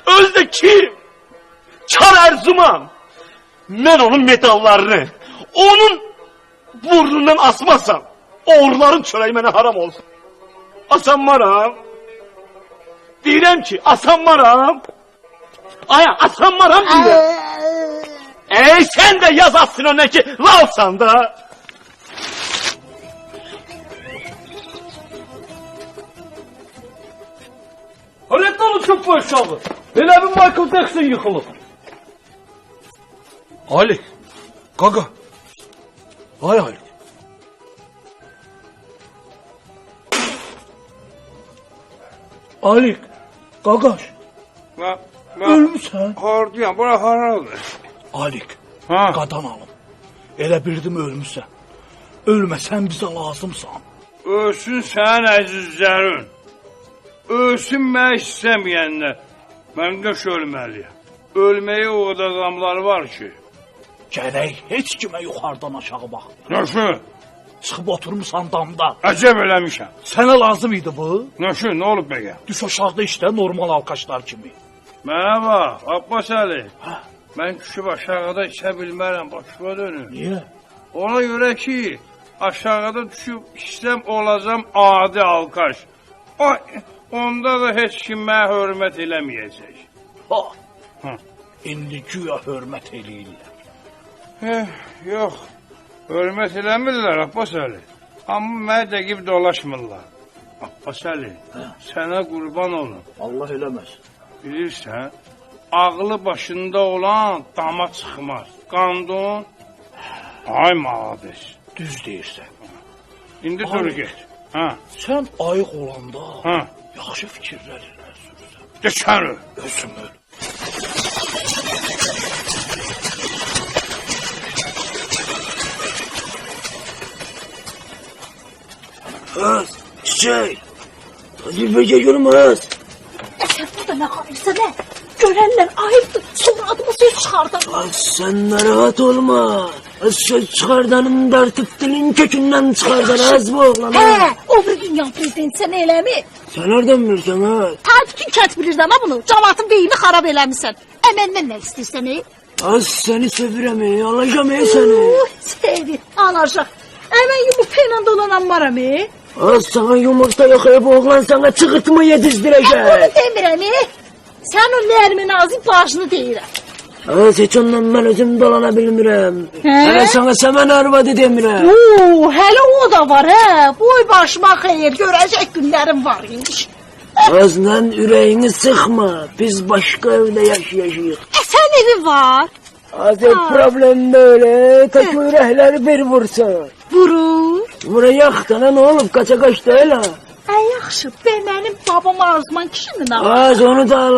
Özdə kim? Çar Ərzuman. Mən onun medallarını, onun burnundan asmasam, oğruların çörəyi mənə haram olsun. Asanmaram. Deyirəm ki, asanmaram. Aya, asanmaram deyirəm. Sən də yaz aslına ki, lavsan da. Hörətdə olun çok bu aşağı. Belə bir Michael Jackson yıkılıb. Ali, Gaga. Ay Ali. Ali, Gagaş. Ölmüşsən. Hardayam, bura haradır? Alik, qadan alım. Elə bildim ölmüşsən. Ölməsən bizə lazımsan. Ölsün sənin əzizlərin. Ölsün mən istəməyənlər. Mən qəş ölməliyəm. Ölməyə o qədər adamlar var ki. Gərək heç kimə yuxarıdan aşağı bax. Nəşi? Çıxıb oturmuşsan damda. Əcəb eləmişəm. Sənə lazım idi bu? Nəşi, nə olub bəgə? Düş aşağıda işlə normal alkaşlar kimi. Mənə bax, Abbas Əli. Mən düşüb aşağıda içə bilmərəm, başıma dönür. Niyə? Ona görə ki, aşağıda düşüb işləm olacam adi alkaş. Onda da heç kim mənə hörmət eləməyəcək. İndi güya hörmət eləyirlər. Yox, hörmət eləmirlər Abbas Əli. Amma mənə dəqib dolaşmırlar. Abbas Əli, sənə qurban olun. Allah eləməz. Bilirsən, ağlı başında olan dama çıxmaz. Qandun, ay malades. Düz deyirsən. İndi dur get. Sən ayıq olanda yaxşı fikirlər eləzürsən. Geçən öl. Özüm öl. Hız, çiçek. Hadi bir geliyorum hız. Sən burada nə qalırsa nə? Görərlər ayıbdır. Sonra adıma söz çıxardarlar. Sen narahat olma. Söz çıkardanın dartıp dilin kökünden çıkardan bu oğlan. Hə, o bir dünya prezidenti sən eləmi? Sen nereden bilirsen ha? Ta bütün kənd bilirdi ama bunu. Cəmaatın beynini xarab eləmisən. Məndən nə istəyirsən, Az seni sevirəm, alacağım seni. Sevir, alacaq. Mən yumurta ilə dolanan varam, Az sana yumurta yakayıp oğlan sana çıkırtma yetiştirecek. Bunu demirəm, Sən o Nərmin ağzın başını deyirəm. Az hiç ondan ben özüm dolanabilmirəm. Hele sana semen arvadı demirəm. Hələ o da var, Boy başıma xeyir, görəcək günlərim var imiş. Azla yüreğini sıkma. Biz başka evde yaşayacağız. Sən evin var? Az problem böyle. Tek yürekleri bir vursa. Vurur. Vuracaq da ne olup kaça kaçtı hele. Yaxşı, mənim babam Arzuman kişinin ağır. Az onu da al.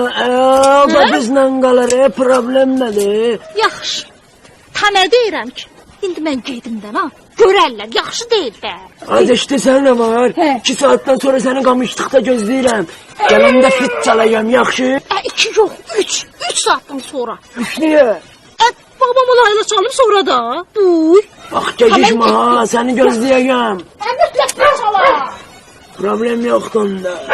O da bizle kalır. Problem nedir? Yaxşı. Ta nə deyirəm ki? İndi mən gedimdən ha. Görərlər, yaxşı deyil də. Az işte sen ne var? 2 saatten sonra seni kamışlıkta gözleyirəm. Gələndə fit çalacağım, yaxşı? 2 yox, 3. 3 saatdan sonra. 3 niye? Babam olayla çalıb sonra da. Buy. Bak gecikme ha, seni gözleyeceğim. Mütləq çala. Problem yoktu onda.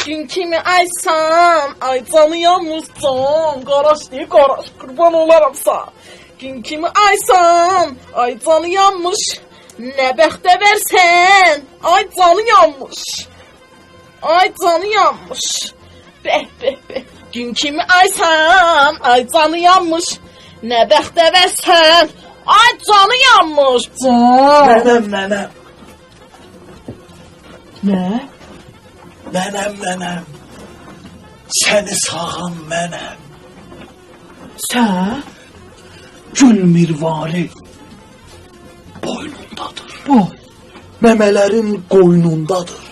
Gün kimi aysan, ay canı yanmışsan. Qaraş deyir, qaraş, qurban olaram sağ. Gün kimi aysan, ay canı yanmış. Nə bəxtə versən, ay canı yanmış. Ay canı yanmış. Bəh. Gün kimi aysan, ay canı yanmış. Nə bəxtə versən, ay canı yanmış. Mənəm. Nə? Mənəm. Səni sağan mənəm. Sən? Gül mirvari boynundadır. Memelerin qoynundadır.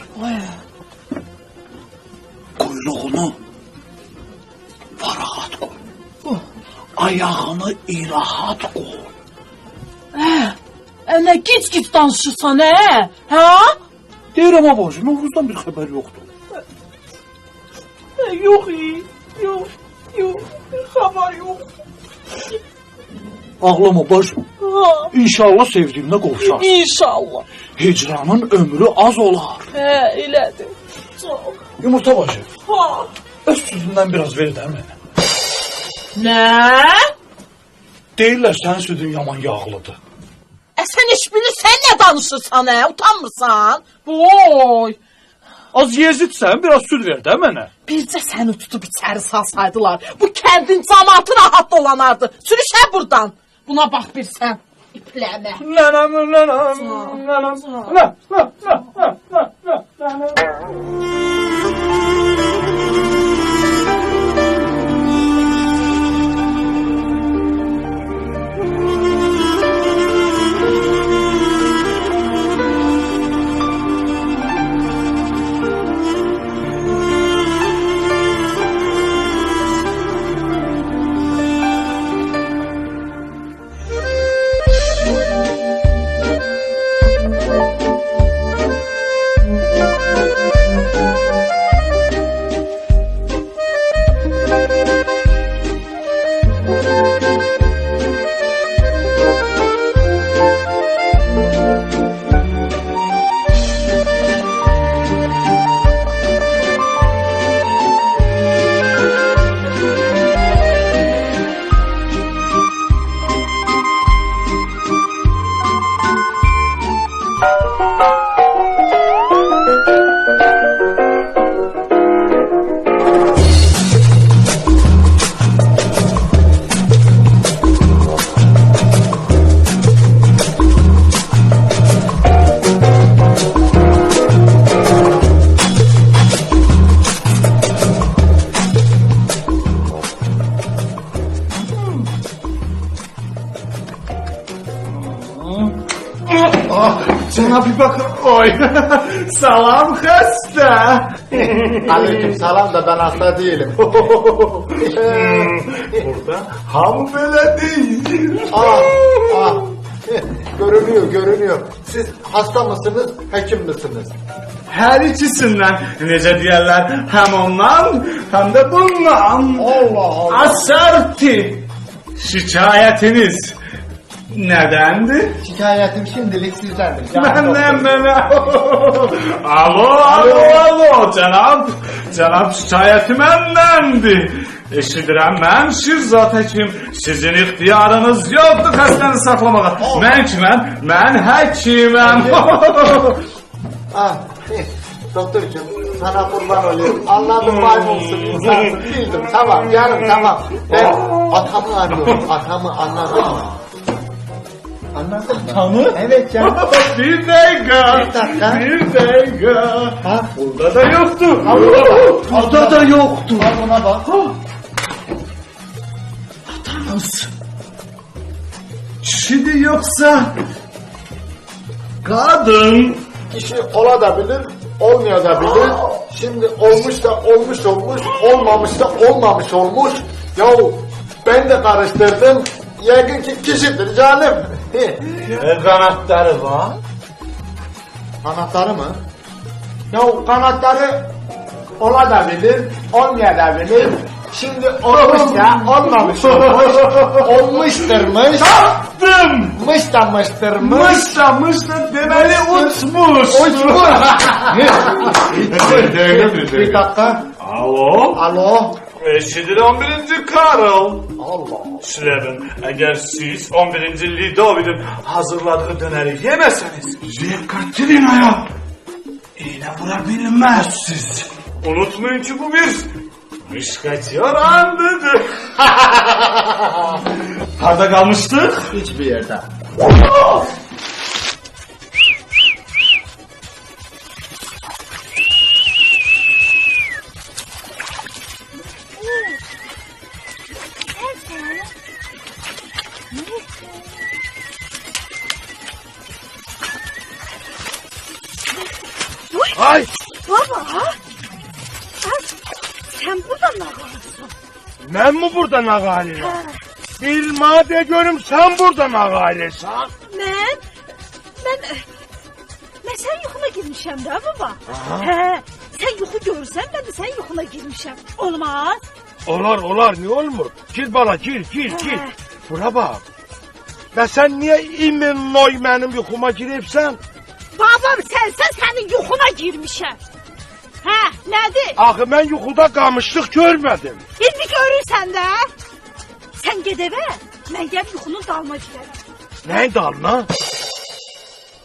Quyruğunu farahat qoy. Ayağını irahat qoy. Nə gic danışırsan, hə? Deyirəm abacı, Novruzdan bir xəbər yoxdur. Yox, xəbər yox. Ağlama bacım. İnşallah sevdiğimle qovuşarsın. İnşallah. Hicranın ömrü az olar. Elədir. Yumurta bacı. Öz sütündən biraz ver də mənə. Nə? Deyirlər sənin sütün yaman yağlıdır. Sən heç bilirsən nə danışırsan, utanmırsan? Boy. Az yezidsən, biraz süt ver də mənə. Bircə səni tutub içəri salsaydılar, bu kəndin cəmaatı rahat dolanardı. Sürüşə buradan. Buna bax bir sən. İpləmə. Sana bir bakın. Oy. Salam hasta. Aleyküm salam da ben hasta değilim. Burada ham böyle değil. Görünüyor. Siz hasta mısınız, hekim misiniz? Her ikisinden. Necə deyərlər, hem ondan hem de bundan. Allah. Aserti. Şikayetiniz nedendi? Şikayetim şimdilik sizdendir. Benden. Alo, Cenab şikayetim bendendi. Eşidirəm, mən Şirzat həkim. Sizin ixtiyarınız yoxdur xəstəni saxlamağa. Mən həkiməm. Doktorcuğum, sana kurban olayım. Anladım, maymunsun, insansın, bildim. Tamam, canım, tamam. Ben atamı arıyorum, atamı anladım. Anladın mı? Tanı? Evet canım. Bir dakika. Ha? Burada da yoktu. Burada da yoktu. Al buna bak. Atamız. Şimdi yoksa kadın. Kişi ola da bilir, olmaya da bilir. Şimdi olmuş da olmuş, olmamış da olmamış. Yahu ben de karıştırdım. Yakın ki kişidir canım. Kanatları var. Kanatları mı? Yahu kanatları ola da bilir, olmaya da bilir. Şimdi olmuş da olmamış. Olmuştırmış. Taptım. Mıştırmış. Demeli uçmuş. Bir dakika. Alo. Eşidir 11. Karl. Allah. Şilerim, eğer siz 11. Lidovid'in hazırladığı döneri yemezseniz Yekaterina'ya iğne vurabilmezsiniz. Unutmayın ki bu bir müşketiyor andıdır. Nerede kalmıştık? Hiçbir yerde. Ay! Baba! Sen burada ne yapıyorsun? Ben mi buradan ağalayım? Bir madde görüm sen buradan ağalaysan. Ben sen yuxuna girmişəm də baba. Aha. Sen yuxu görürsən, ben de sen yuxuna girmişəm. Olmaz. Olar ne olmur? Gir bana gir. Buna bak. Ya sen niye imin noy benim yuxuma giripsen? Babam sensen senin yuxuna girmişəm. Nədir? Axı ben yuxuda qamışlıq görmedim. İndi görürsən də. Sen ged evə, mən gəlib yuxunun dalına girərəm. Neyin dalına?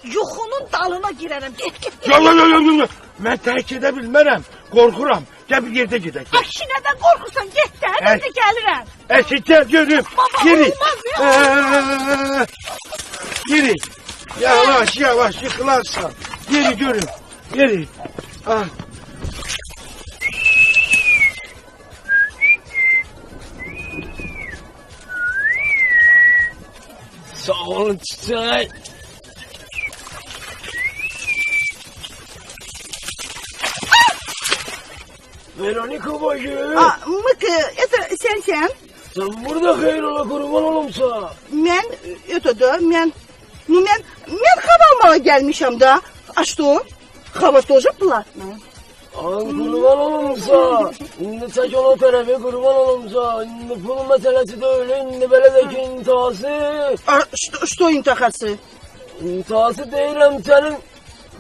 Yuxunun dalına girərəm. Get. Yo. Ben terk edə bilmərəm. Qorxuram. Gel bir yerde gidelim. Əşi nədən qorxursan? Get də, mən də gəlirəm. Eşit gel görüm. Baba, Geri. olmaz Geri. Yavaş yıkılarsan. Geri görüm. Geri. Ah. Sağ olun çiçek. Veronika bacı. Mıkı, sen. Sen burada hayrola kurban olumsa. Men hava almağa gelmişim da. Açtı o. Hava tozu platma. Kurban olumsa. Şimdi çek ona tarafı kurban olumsa. Şimdi pul meselesi de öyle. Şimdi beledeki intihası. Что intihası? İntihası değilim senin.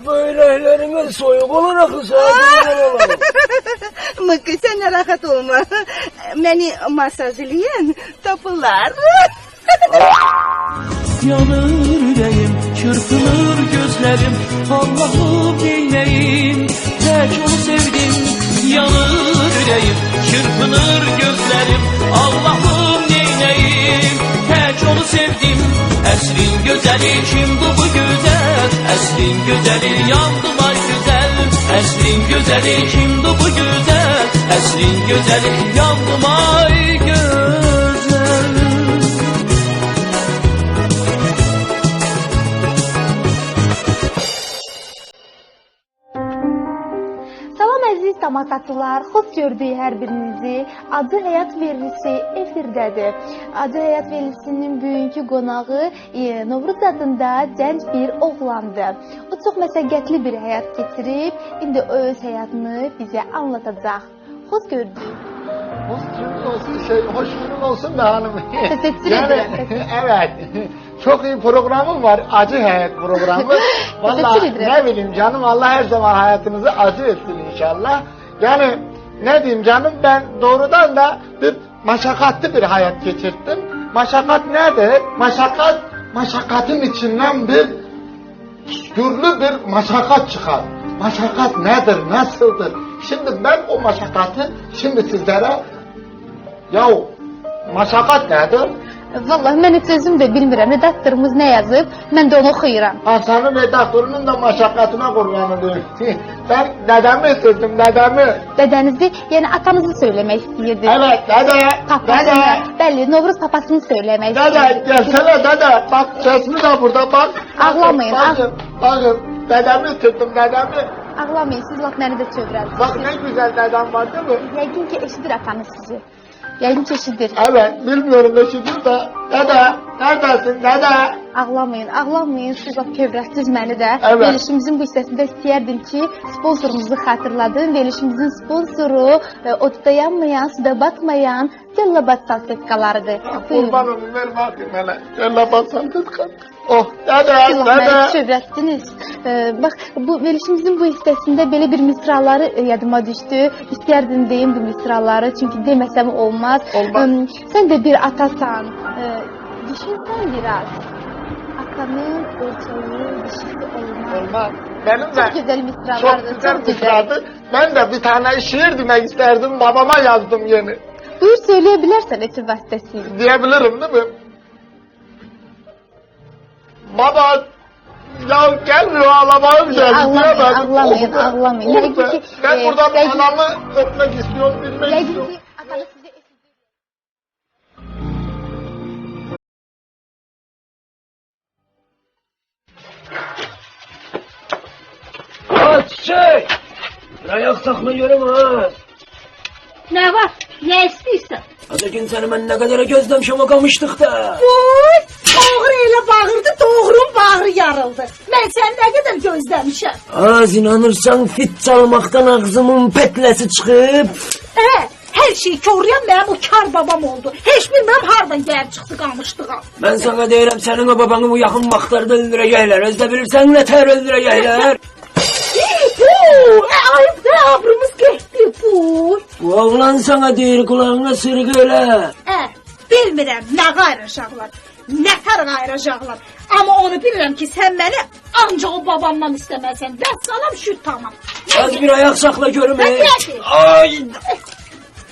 Böylelerine soyuk olarak kurban olalım. Mıkı sen rahat olma. Beni masajlayan tapılar. Yanır yüreğim, çırpınır gözlerim. Allah'ım neyleyim, tek onu sevdim. Yanır yüreğim, çırpınır gözlerim. Allah'ım neyleyim, tek onu sevdim. Esrin gözeli kimdi bu güzel? Esrin gözeli yandım ay güzel. Esrin gözeli kimdi bu güzel? Esrin gözeli yandım ay güzel. Salam əziz damat avokatlar, xoş gördük hər birinizi. Acı Həyat verilisi efirdədir. Acı Həyat verilisinin bugünkü qonağı Novruz adında gənc bir oğlandı. O çox məşəqqətli bir həyat keçirib, indi o öz həyatını bizə anlatacaq. Xoş gördük. Hoşçakalın olsun da hanım. Teşekkür ederim. Evet. Çok iyi programım var. Acı Hayat programı. Vallahi ne bileyim canım, Allah her zaman hayatınızı acı etsin inşallah. Yani ne diyeyim canım, ben doğrudan da bir maşakkatli bir hayat geçirdim. Maşakkat nedir? Maşakkatın içinden bir gürlü bir maşakkat çıkar. Maşakkat nedir? Nasıldır? Şimdi ben o maşakkatı şimdi sizlere maşakkat nedir? Vallahi mən heç özüm də bilmirəm. Redaktorumuz nə yazıb? Mən də onu oxuyuram. Hasan'ın redaktorunun da maşakkatına kurban olayım. Ben dedemi istedim, dedemi. Dədənizi, yəni atanızı söyləmək istəyirdi. Evet, dede. Papasını, bəli, Novruz papasını söyləmək istəyirdi. Dede, gelsene dede. Bak sesini de burada bak. Ağlamayın. Bakın, dedemi istedim, dedemi. Ağlamayın, siz laf məni də çövrərsiniz. Bak ne güzel dedem var değil mi? Yəqin ki, eşidir atanız sizi. Yəqin ki, eşidir. Evet, bilmiyorum eşidir de. Dede, neredesin dede? Ağlamayın, siz laf kövrətsiz məni də. Evet. Verilişimizin bu hissəsində istəyərdim ki, sponsorumuzu xatırladım. Verilişimizin sponsoru odda yanmayan, suda batmayan Cellabat salfetkalarıdır. Kurban olun, ver bakayım hele. Cellabat salfetkalar. Oh, dede, Siz laf məni kövrətsiniz. Bax, bu verilişimizin bu hissəsində belə bir misraları yadıma düşdü. İstəyərdim deyim bu misraları, çünki deməsəm olmaz. Sən də bir atasan. Düşünsən biraz. Atanın ölçəyi, dişisi olmaz. Benim de çok güzel misralardır. Çok güzel. Ben de bir tane şiir demek isterdim. Babama yazdım yeni. Buyur söyleyebilirsen etir vasıtasıyla. Diyebilirim değil mi? Baba, ya gelmiyor, ağlamağım geldi. Ağlamayın. Ben buradan anamı öpmek istiyorum, bilmek istiyorum. Çiçek! Ayak sakla görüm ha! Ne var? Ne istiyorsun? Az gün seni ben ne kadar gözlemişim okamıştık da! Oy! Doğru elə bağırdı, doğrunun bağrı yarıldı. Mən səni nə qədər gözləmişəm. Az inanırsan fit çalmaktan ağzımın petlesi çıkıp... Her şeyi korlayan mənim o kar babam oldu. Heç bilmirəm hardan gəlib çıxdı qalmışdığa. Ben sana deyirəm senin o babanı bu yakın vaxtlarda öldürəcəklər. Özdə bilirsən ne tər öldürəcəklər? Ayıp da abrımız getdi bu. Bu oğlan sana deyir kulağına sırık öyle. Bilmirəm nə qayıracaqlar, nə tər qayıracaqlar. Amma onu bilirəm ki, sən məni ancaq o babamdan istəməsən. Bəs salam şu tamam. Az bir ayak sakla görüm. Ay!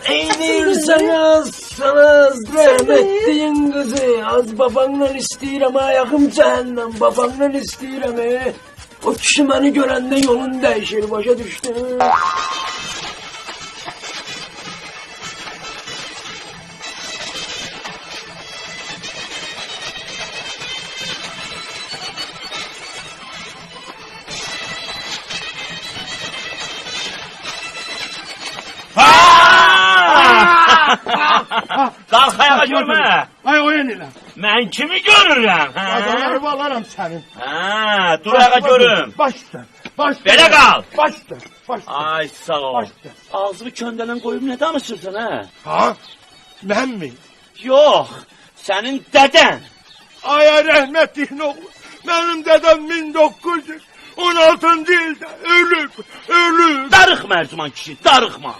Eğilirseniz sana rahmetliyin kızı. Az babanla istəyirəm ayakım cehennem. Babanla istəyirəm. O kişi beni görende yolun değişir. Başa düştü. Kalk ayağa görme. Ay oyun ile. Ben kimi görürüm? Bacaları bağlarım senin. Dur ayağa görüm. Başla. Belə kal. Başla. Ay sağ ol. Ağzını köndelen koyup ne danışırsın ha? Ha? Ben mi? Yok. Senin deden. Ay rahmetliyin oğlu. Benim dedem 1916 yılda ölüb. Darıxma Erzuman kişi, darıxma.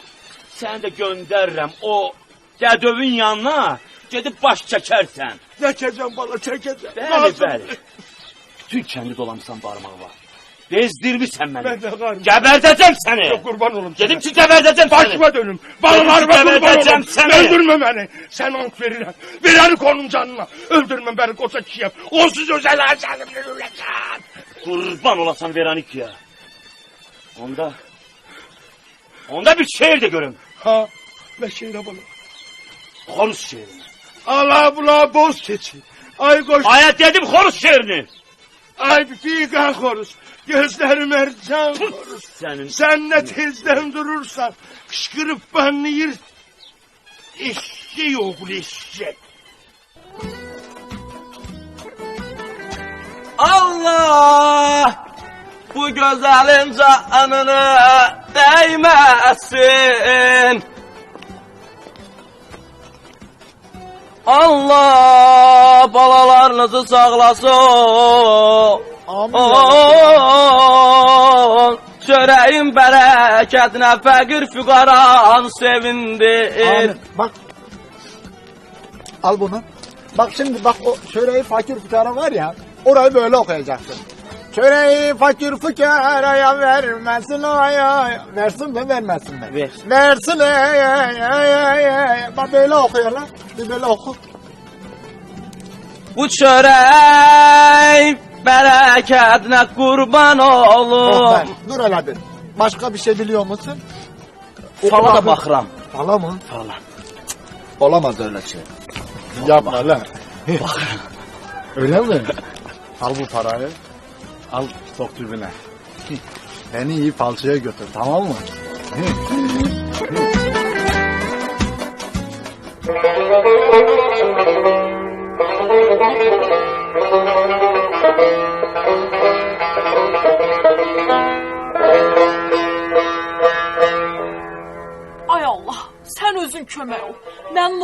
Səni də göndərirəm o gədövün yanına, gedib baş çəkərsən. Çəkəcəm bala, çəkəcəm. Bəli. Bütün kəndi dolamısan barmağa. Bezdirmişsən məni. Mən də qarım. Gəbərdəcəm səni. Çok kurban olum. Gedib ki gəbərdəcəm səni. Başıma dönüm. Balalarıma kurban olum. Öldürme beni. Sen ant verirəm. Verərik onun canına. Öldürme beni koca kişiyem. Onsuz özel ağzımda öləcəm. Kurban olasan Veranik ya. Onda bir şehir de görüm. Ha? Ne şehre bana? Horus şehrini. Allah bula boz keçi. Ay koş. Ayet dedim Horus şehrini. Ay fiqan xoruz. Gözlerim ercan xoruz. Sen ne tezden durursan kışkırıp banlayır. Eşek oğlu eşek. Allah! Bu güzelin canına değmesin. Allah balalarınızı sağlasın. Amin. Çöreğin bereketine fakir fükaran sevindir. Amin. Bak. Al bunu. Bak şimdi bak o çöreği fakir fukara var ya. Orayı böyle okuyacaksın. Çöreği fakir fukaraya vermesin ay. Versin mi vermesin mi? Versin ay. Bak böyle okuyorlar. Bir böyle oku. Bu çörek bereketine kurban olum. Dur hele bir. Başka bir şey biliyor musun? Fala da bakıram. Fala mı? Fala. Olamaz öyle şey. Yapma lan. Öyle mi? Al bu parayı. Al sok cebine. Beni iyi falçıya götür, tamam mı? Ay Allah, sen özün kömək ol. Mən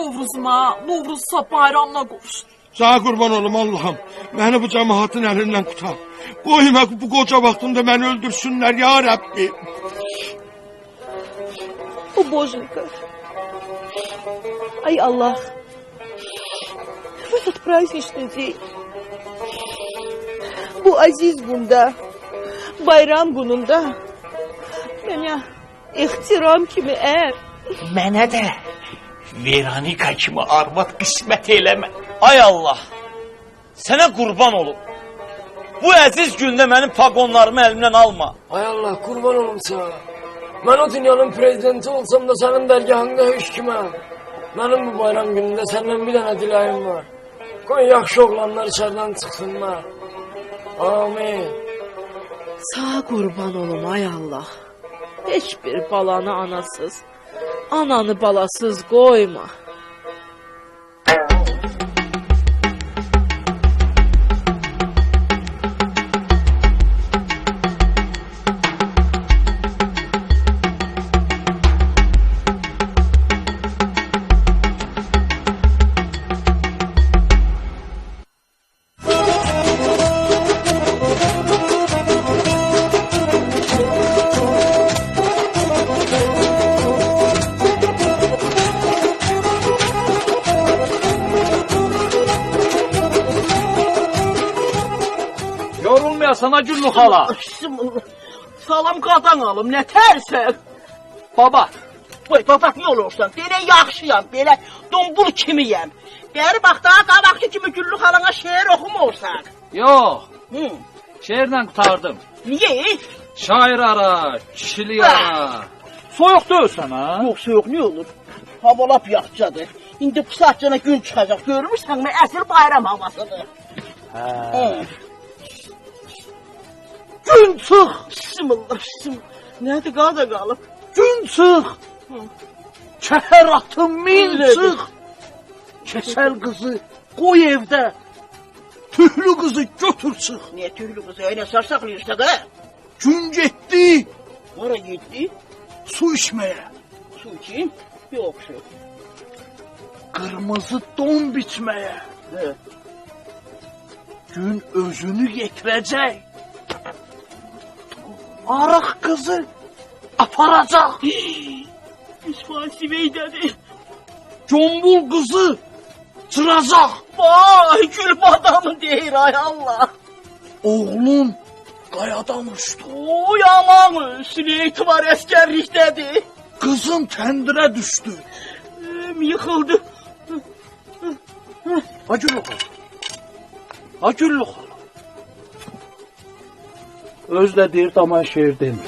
Novruzsa bayramla qovuşdum. Sana kurban olum Allah'ım. Beni bu cemaatin elinden kurtar. Koyma bu koca vaxtında beni öldürsünler ya Rabbi. O Боженька. Ай, Аллах. В этот праздничный день, bu aziz gündə, bayram günündə mənə ehtiram kimi Mənə də Veronika kimi arvad qismət eləmə. Ay Allah, sənə qurban olum. Bu əziz gündə mənim pagonlarımı əlimdən alma. Ay Allah, kurban olum sana. Ben o dünyanın prezidenti olsam da senin dergahında hiç kiməm. Benim bu bayram günündə senden bir tane diləyim var. Koy yaxşı oğlanlar içeriden çıksınlar. Amin. Sağ qurban olum ay Allah. Heç bir balanı anasız, ananı balasız qoyma. Sana Güllü hala. Salam qadan alım, nə tərsən? Baba. Vay, baba nə olursan? Belə yaxşıyam, belə dombul kimiyəm. Bəri bax daha qabaqki kimi Güllü xalana şeir oxumursan. Yox. Şeirlə qutardım. Niyə? Şair ara, kişilik ara. Soyuq deyilsən ha? Yox, soyuq nə olur? Hava lap yaxşıdır. İndi bu saatcana gün çıxacaq. Görmürsən mi? Əsl bayram havasıdır. Gün çıx! Bismillah, bismillah. Nədir qada qalıb? Gün çıx! Kəhər atın min çıx! Keçəl qızı qoy evdə. Tühlü qızı götür çıx. Niyə tühlü qızı? Öyle sarsaqlayırsa da? Gün getdi. Nora getdi? Su içməyə. Su için? Yox şu. Qırmızı don biçməyə. Gün özünü yetirəcək. Arıq qızı aparacaq. İsmail Siveydədir. Combul qızı çıracaq. Vay gül badamı deyir ay Allah. Oğlun qayadan uçdu. Oy aman üstüne etibar əsgərlikdədir. Qızım kəndirə düşdü. Yıxıldı. Ha Güllü xala. Ha Güllü xala. Öz də deyir, amma şeir demir.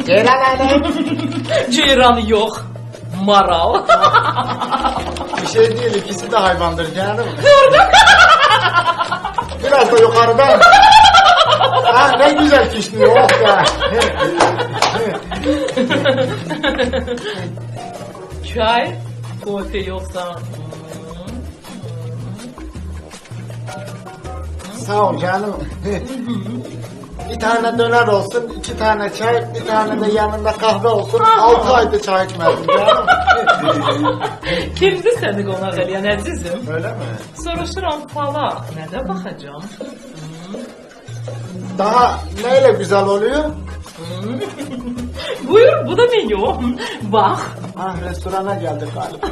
Ceylan Hanım. Ceyranı yok. Maral. Bir şey değil, ikisi de hayvandır canım. Biraz da yukarıdan. Ha, ne güzel kişniyor. Oh ya. Çay, kofe yoksa. Sağ ol canım. Bir tane döner olsun, 2 tane çay, bir tane de yanında kahve olsun. 6 ayda çay içmedim canım. Kimdi seni qonak eləyən əzizim? Öyle mi? Soruşuram falaq. Nədə baxacağım? Daha neyle güzel oluyor? Buyur, bu da menü. Bak. Ah, restorana geldik galiba.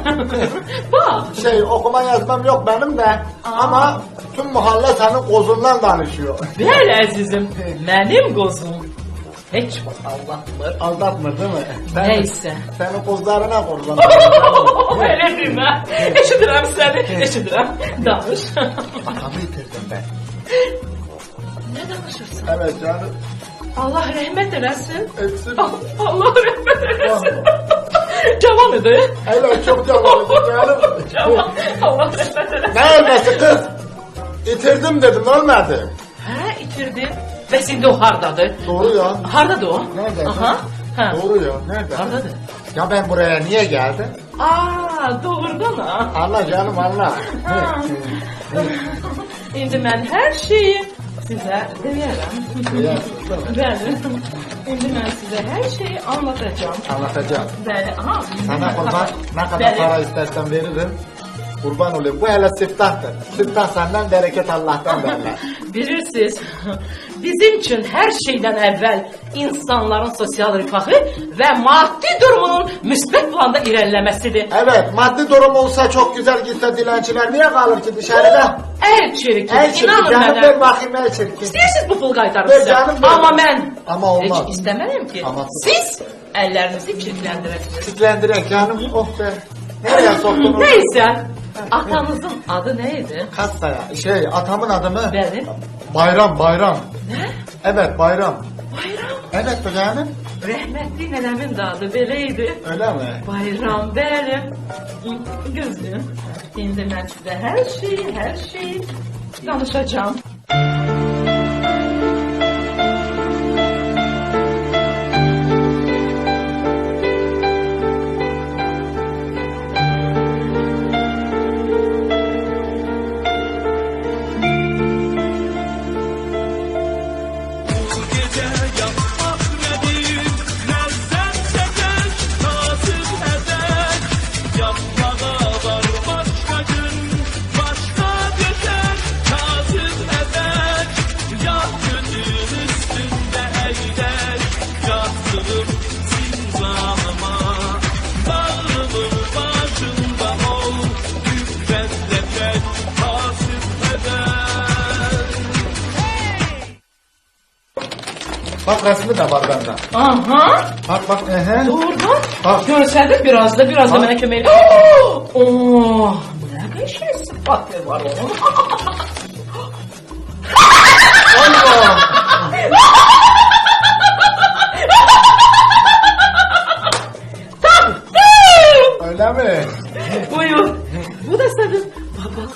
Bak. Okuma yazmam yok benim de. Ama tüm mahalle senin kozundan danışıyor. Bəli əzizim, mənim qozum. Heç vaxt aldatmır. Aldatmır değil mi? Neyse. Senin kozlarına kurban. Elə demə. Eşidirəm səni, eşidirəm. Danış. Atamı itirdim ben. Ne danışırsın? Evet canım. Allah rəhmət eləsin. Etsin. Allah rəhmət eləsin. Cavan idi. Evet çok cavan idi canım. Cavan. Allah rəhmət eləsin. Ne ölmesi kız? İtirdim dedim ölmedi. Hə, itirdin. Bəs indi o hardadır? Doğru ya. Hardadır o? Nerede? Aha. Ha. Doğru ya. Nerede? Hardadır? Ya ben buraya niye geldim? Aa, doğrudan ha. Anla canım anla. İndi mən hər şeyi sizə deyərəm. Bəli. İndi mən sizə hər şeyi anlatacağım. Anlatacağım. Bəli, aha. Sana kurban ne kadar Bəli. para istersen veririm. Kurban olayım. Bu hele siftahdır. Siftah senden, bereket Allah'tan derler. Bilirsiniz, bizim üçün hər şeydən əvvəl insanların sosial rifahı və maddi durumunun müsbət planda irəliləməsidir. Evet, maddi durum olsa çok güzel gitse dilenciler niye kalır ki dışarıda? El çirkin, El çirkin, inanın canım mənə. ver bakayım el çirkin. İstəyirsiniz bu pul Ver qaytarırsınız. canım, ver. Amma mən Ama olmaz. heç istəmərəm ki, Ama- siz əllərinizi çirkləndirəsiniz. Çirklendirek canım, oh be. Nereye soktun? Neyse, atanızın adı neydi? Kastaya, atamın adı mı? Benim. Bayram, Bayram. Ne? Evet, Bayram. Bayram. Evet be canım. Rəhmətli nənəmin də adı beləydi. Öyle mi? Bayram bəli. Gözlüm. İndi mən sizə hər şeyi danışacağım. Bak resmi de var bende. Aha. Bak, ehe. Doğrudan. Bak. Görsədir biraz da mənə kömək elə. Oh, nə qəşəng sıfatı var onun. Öyle mi? Buyur. Bu da senin. Baba.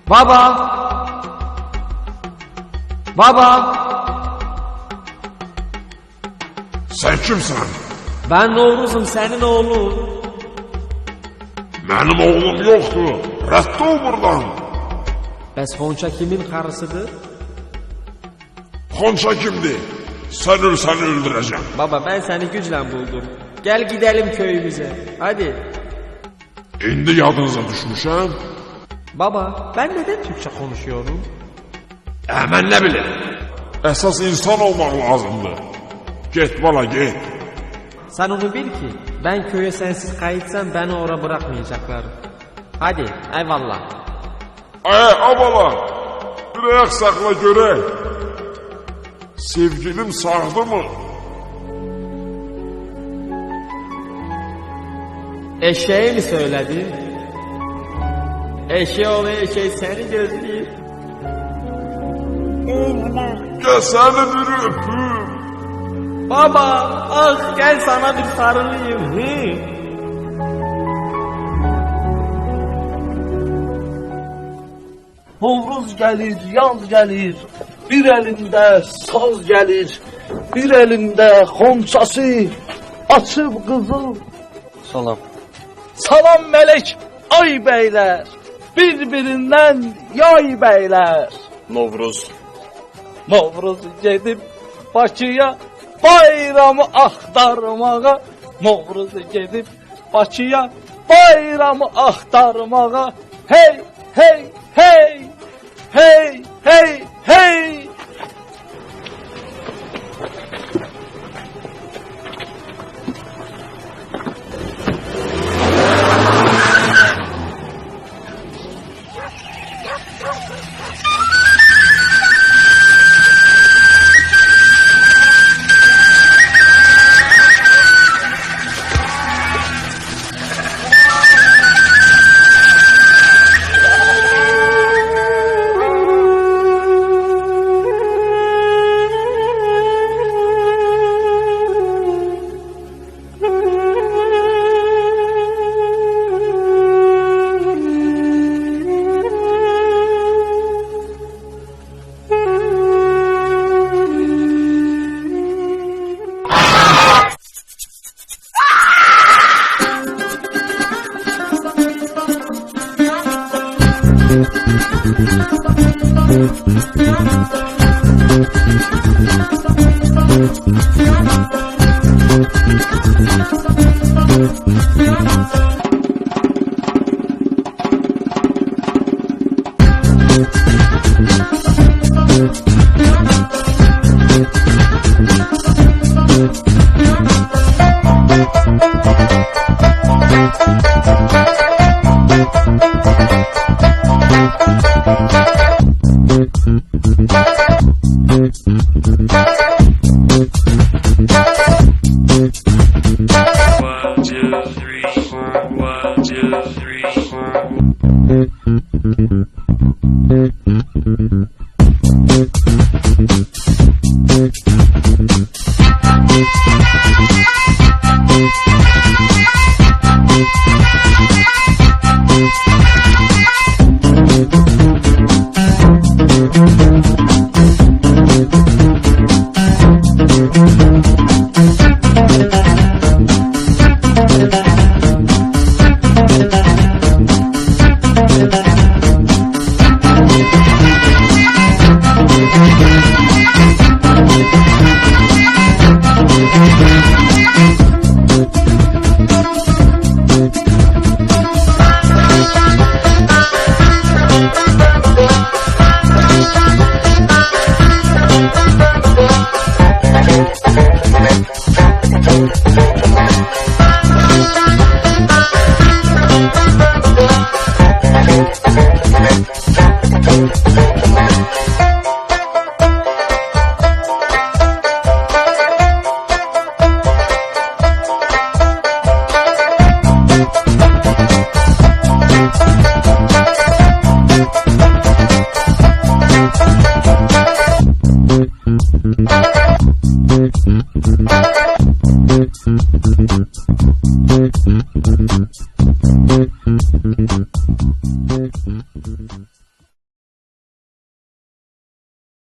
Baba! Baba! Sen kimsin? Ben Novruz'um, senin oğlun. Benim oğlum yoktu. Rədd ol buradan. Bəs Xonça kimin karısıdır? Xonça kimdi? Sen ölsen öldüreceğim. Baba ben seni güclə buldum. Gel gidelim köyümüze. Hadi. İndi yadınıza düşmüşəm. Baba ben neden Türkçe konuşuyorum? Mən nə bilim. Əsas insan olmaq lazımdır. Get bala get. Sen onu bil ki ben köye sensiz kayıtsam beni oraya bırakmayacaklar. Hadi eyvallah. Abala. Bir ayak sakla görək. Sevgilim sağdı mı? Eşeğe mi söyledi? Eşeğoğlu eşeği seni gözlüyor. Gel seni bir öpüm. Baba, ah gel sana bir sarılayım. Hovuz gelir, yaz gelir, bir elinde saz gelir, bir elinde xonçası, açıb qızıl. Salam. Salam melek, ay beyler, birbirinden yay beyler. Novruz. Novruz gedib Bakıya bayramı axtarmağa. Novruz gedib Bakıya bayramı axtarmağa. Hey, hey, hey, hey, hey, hey. Thank you.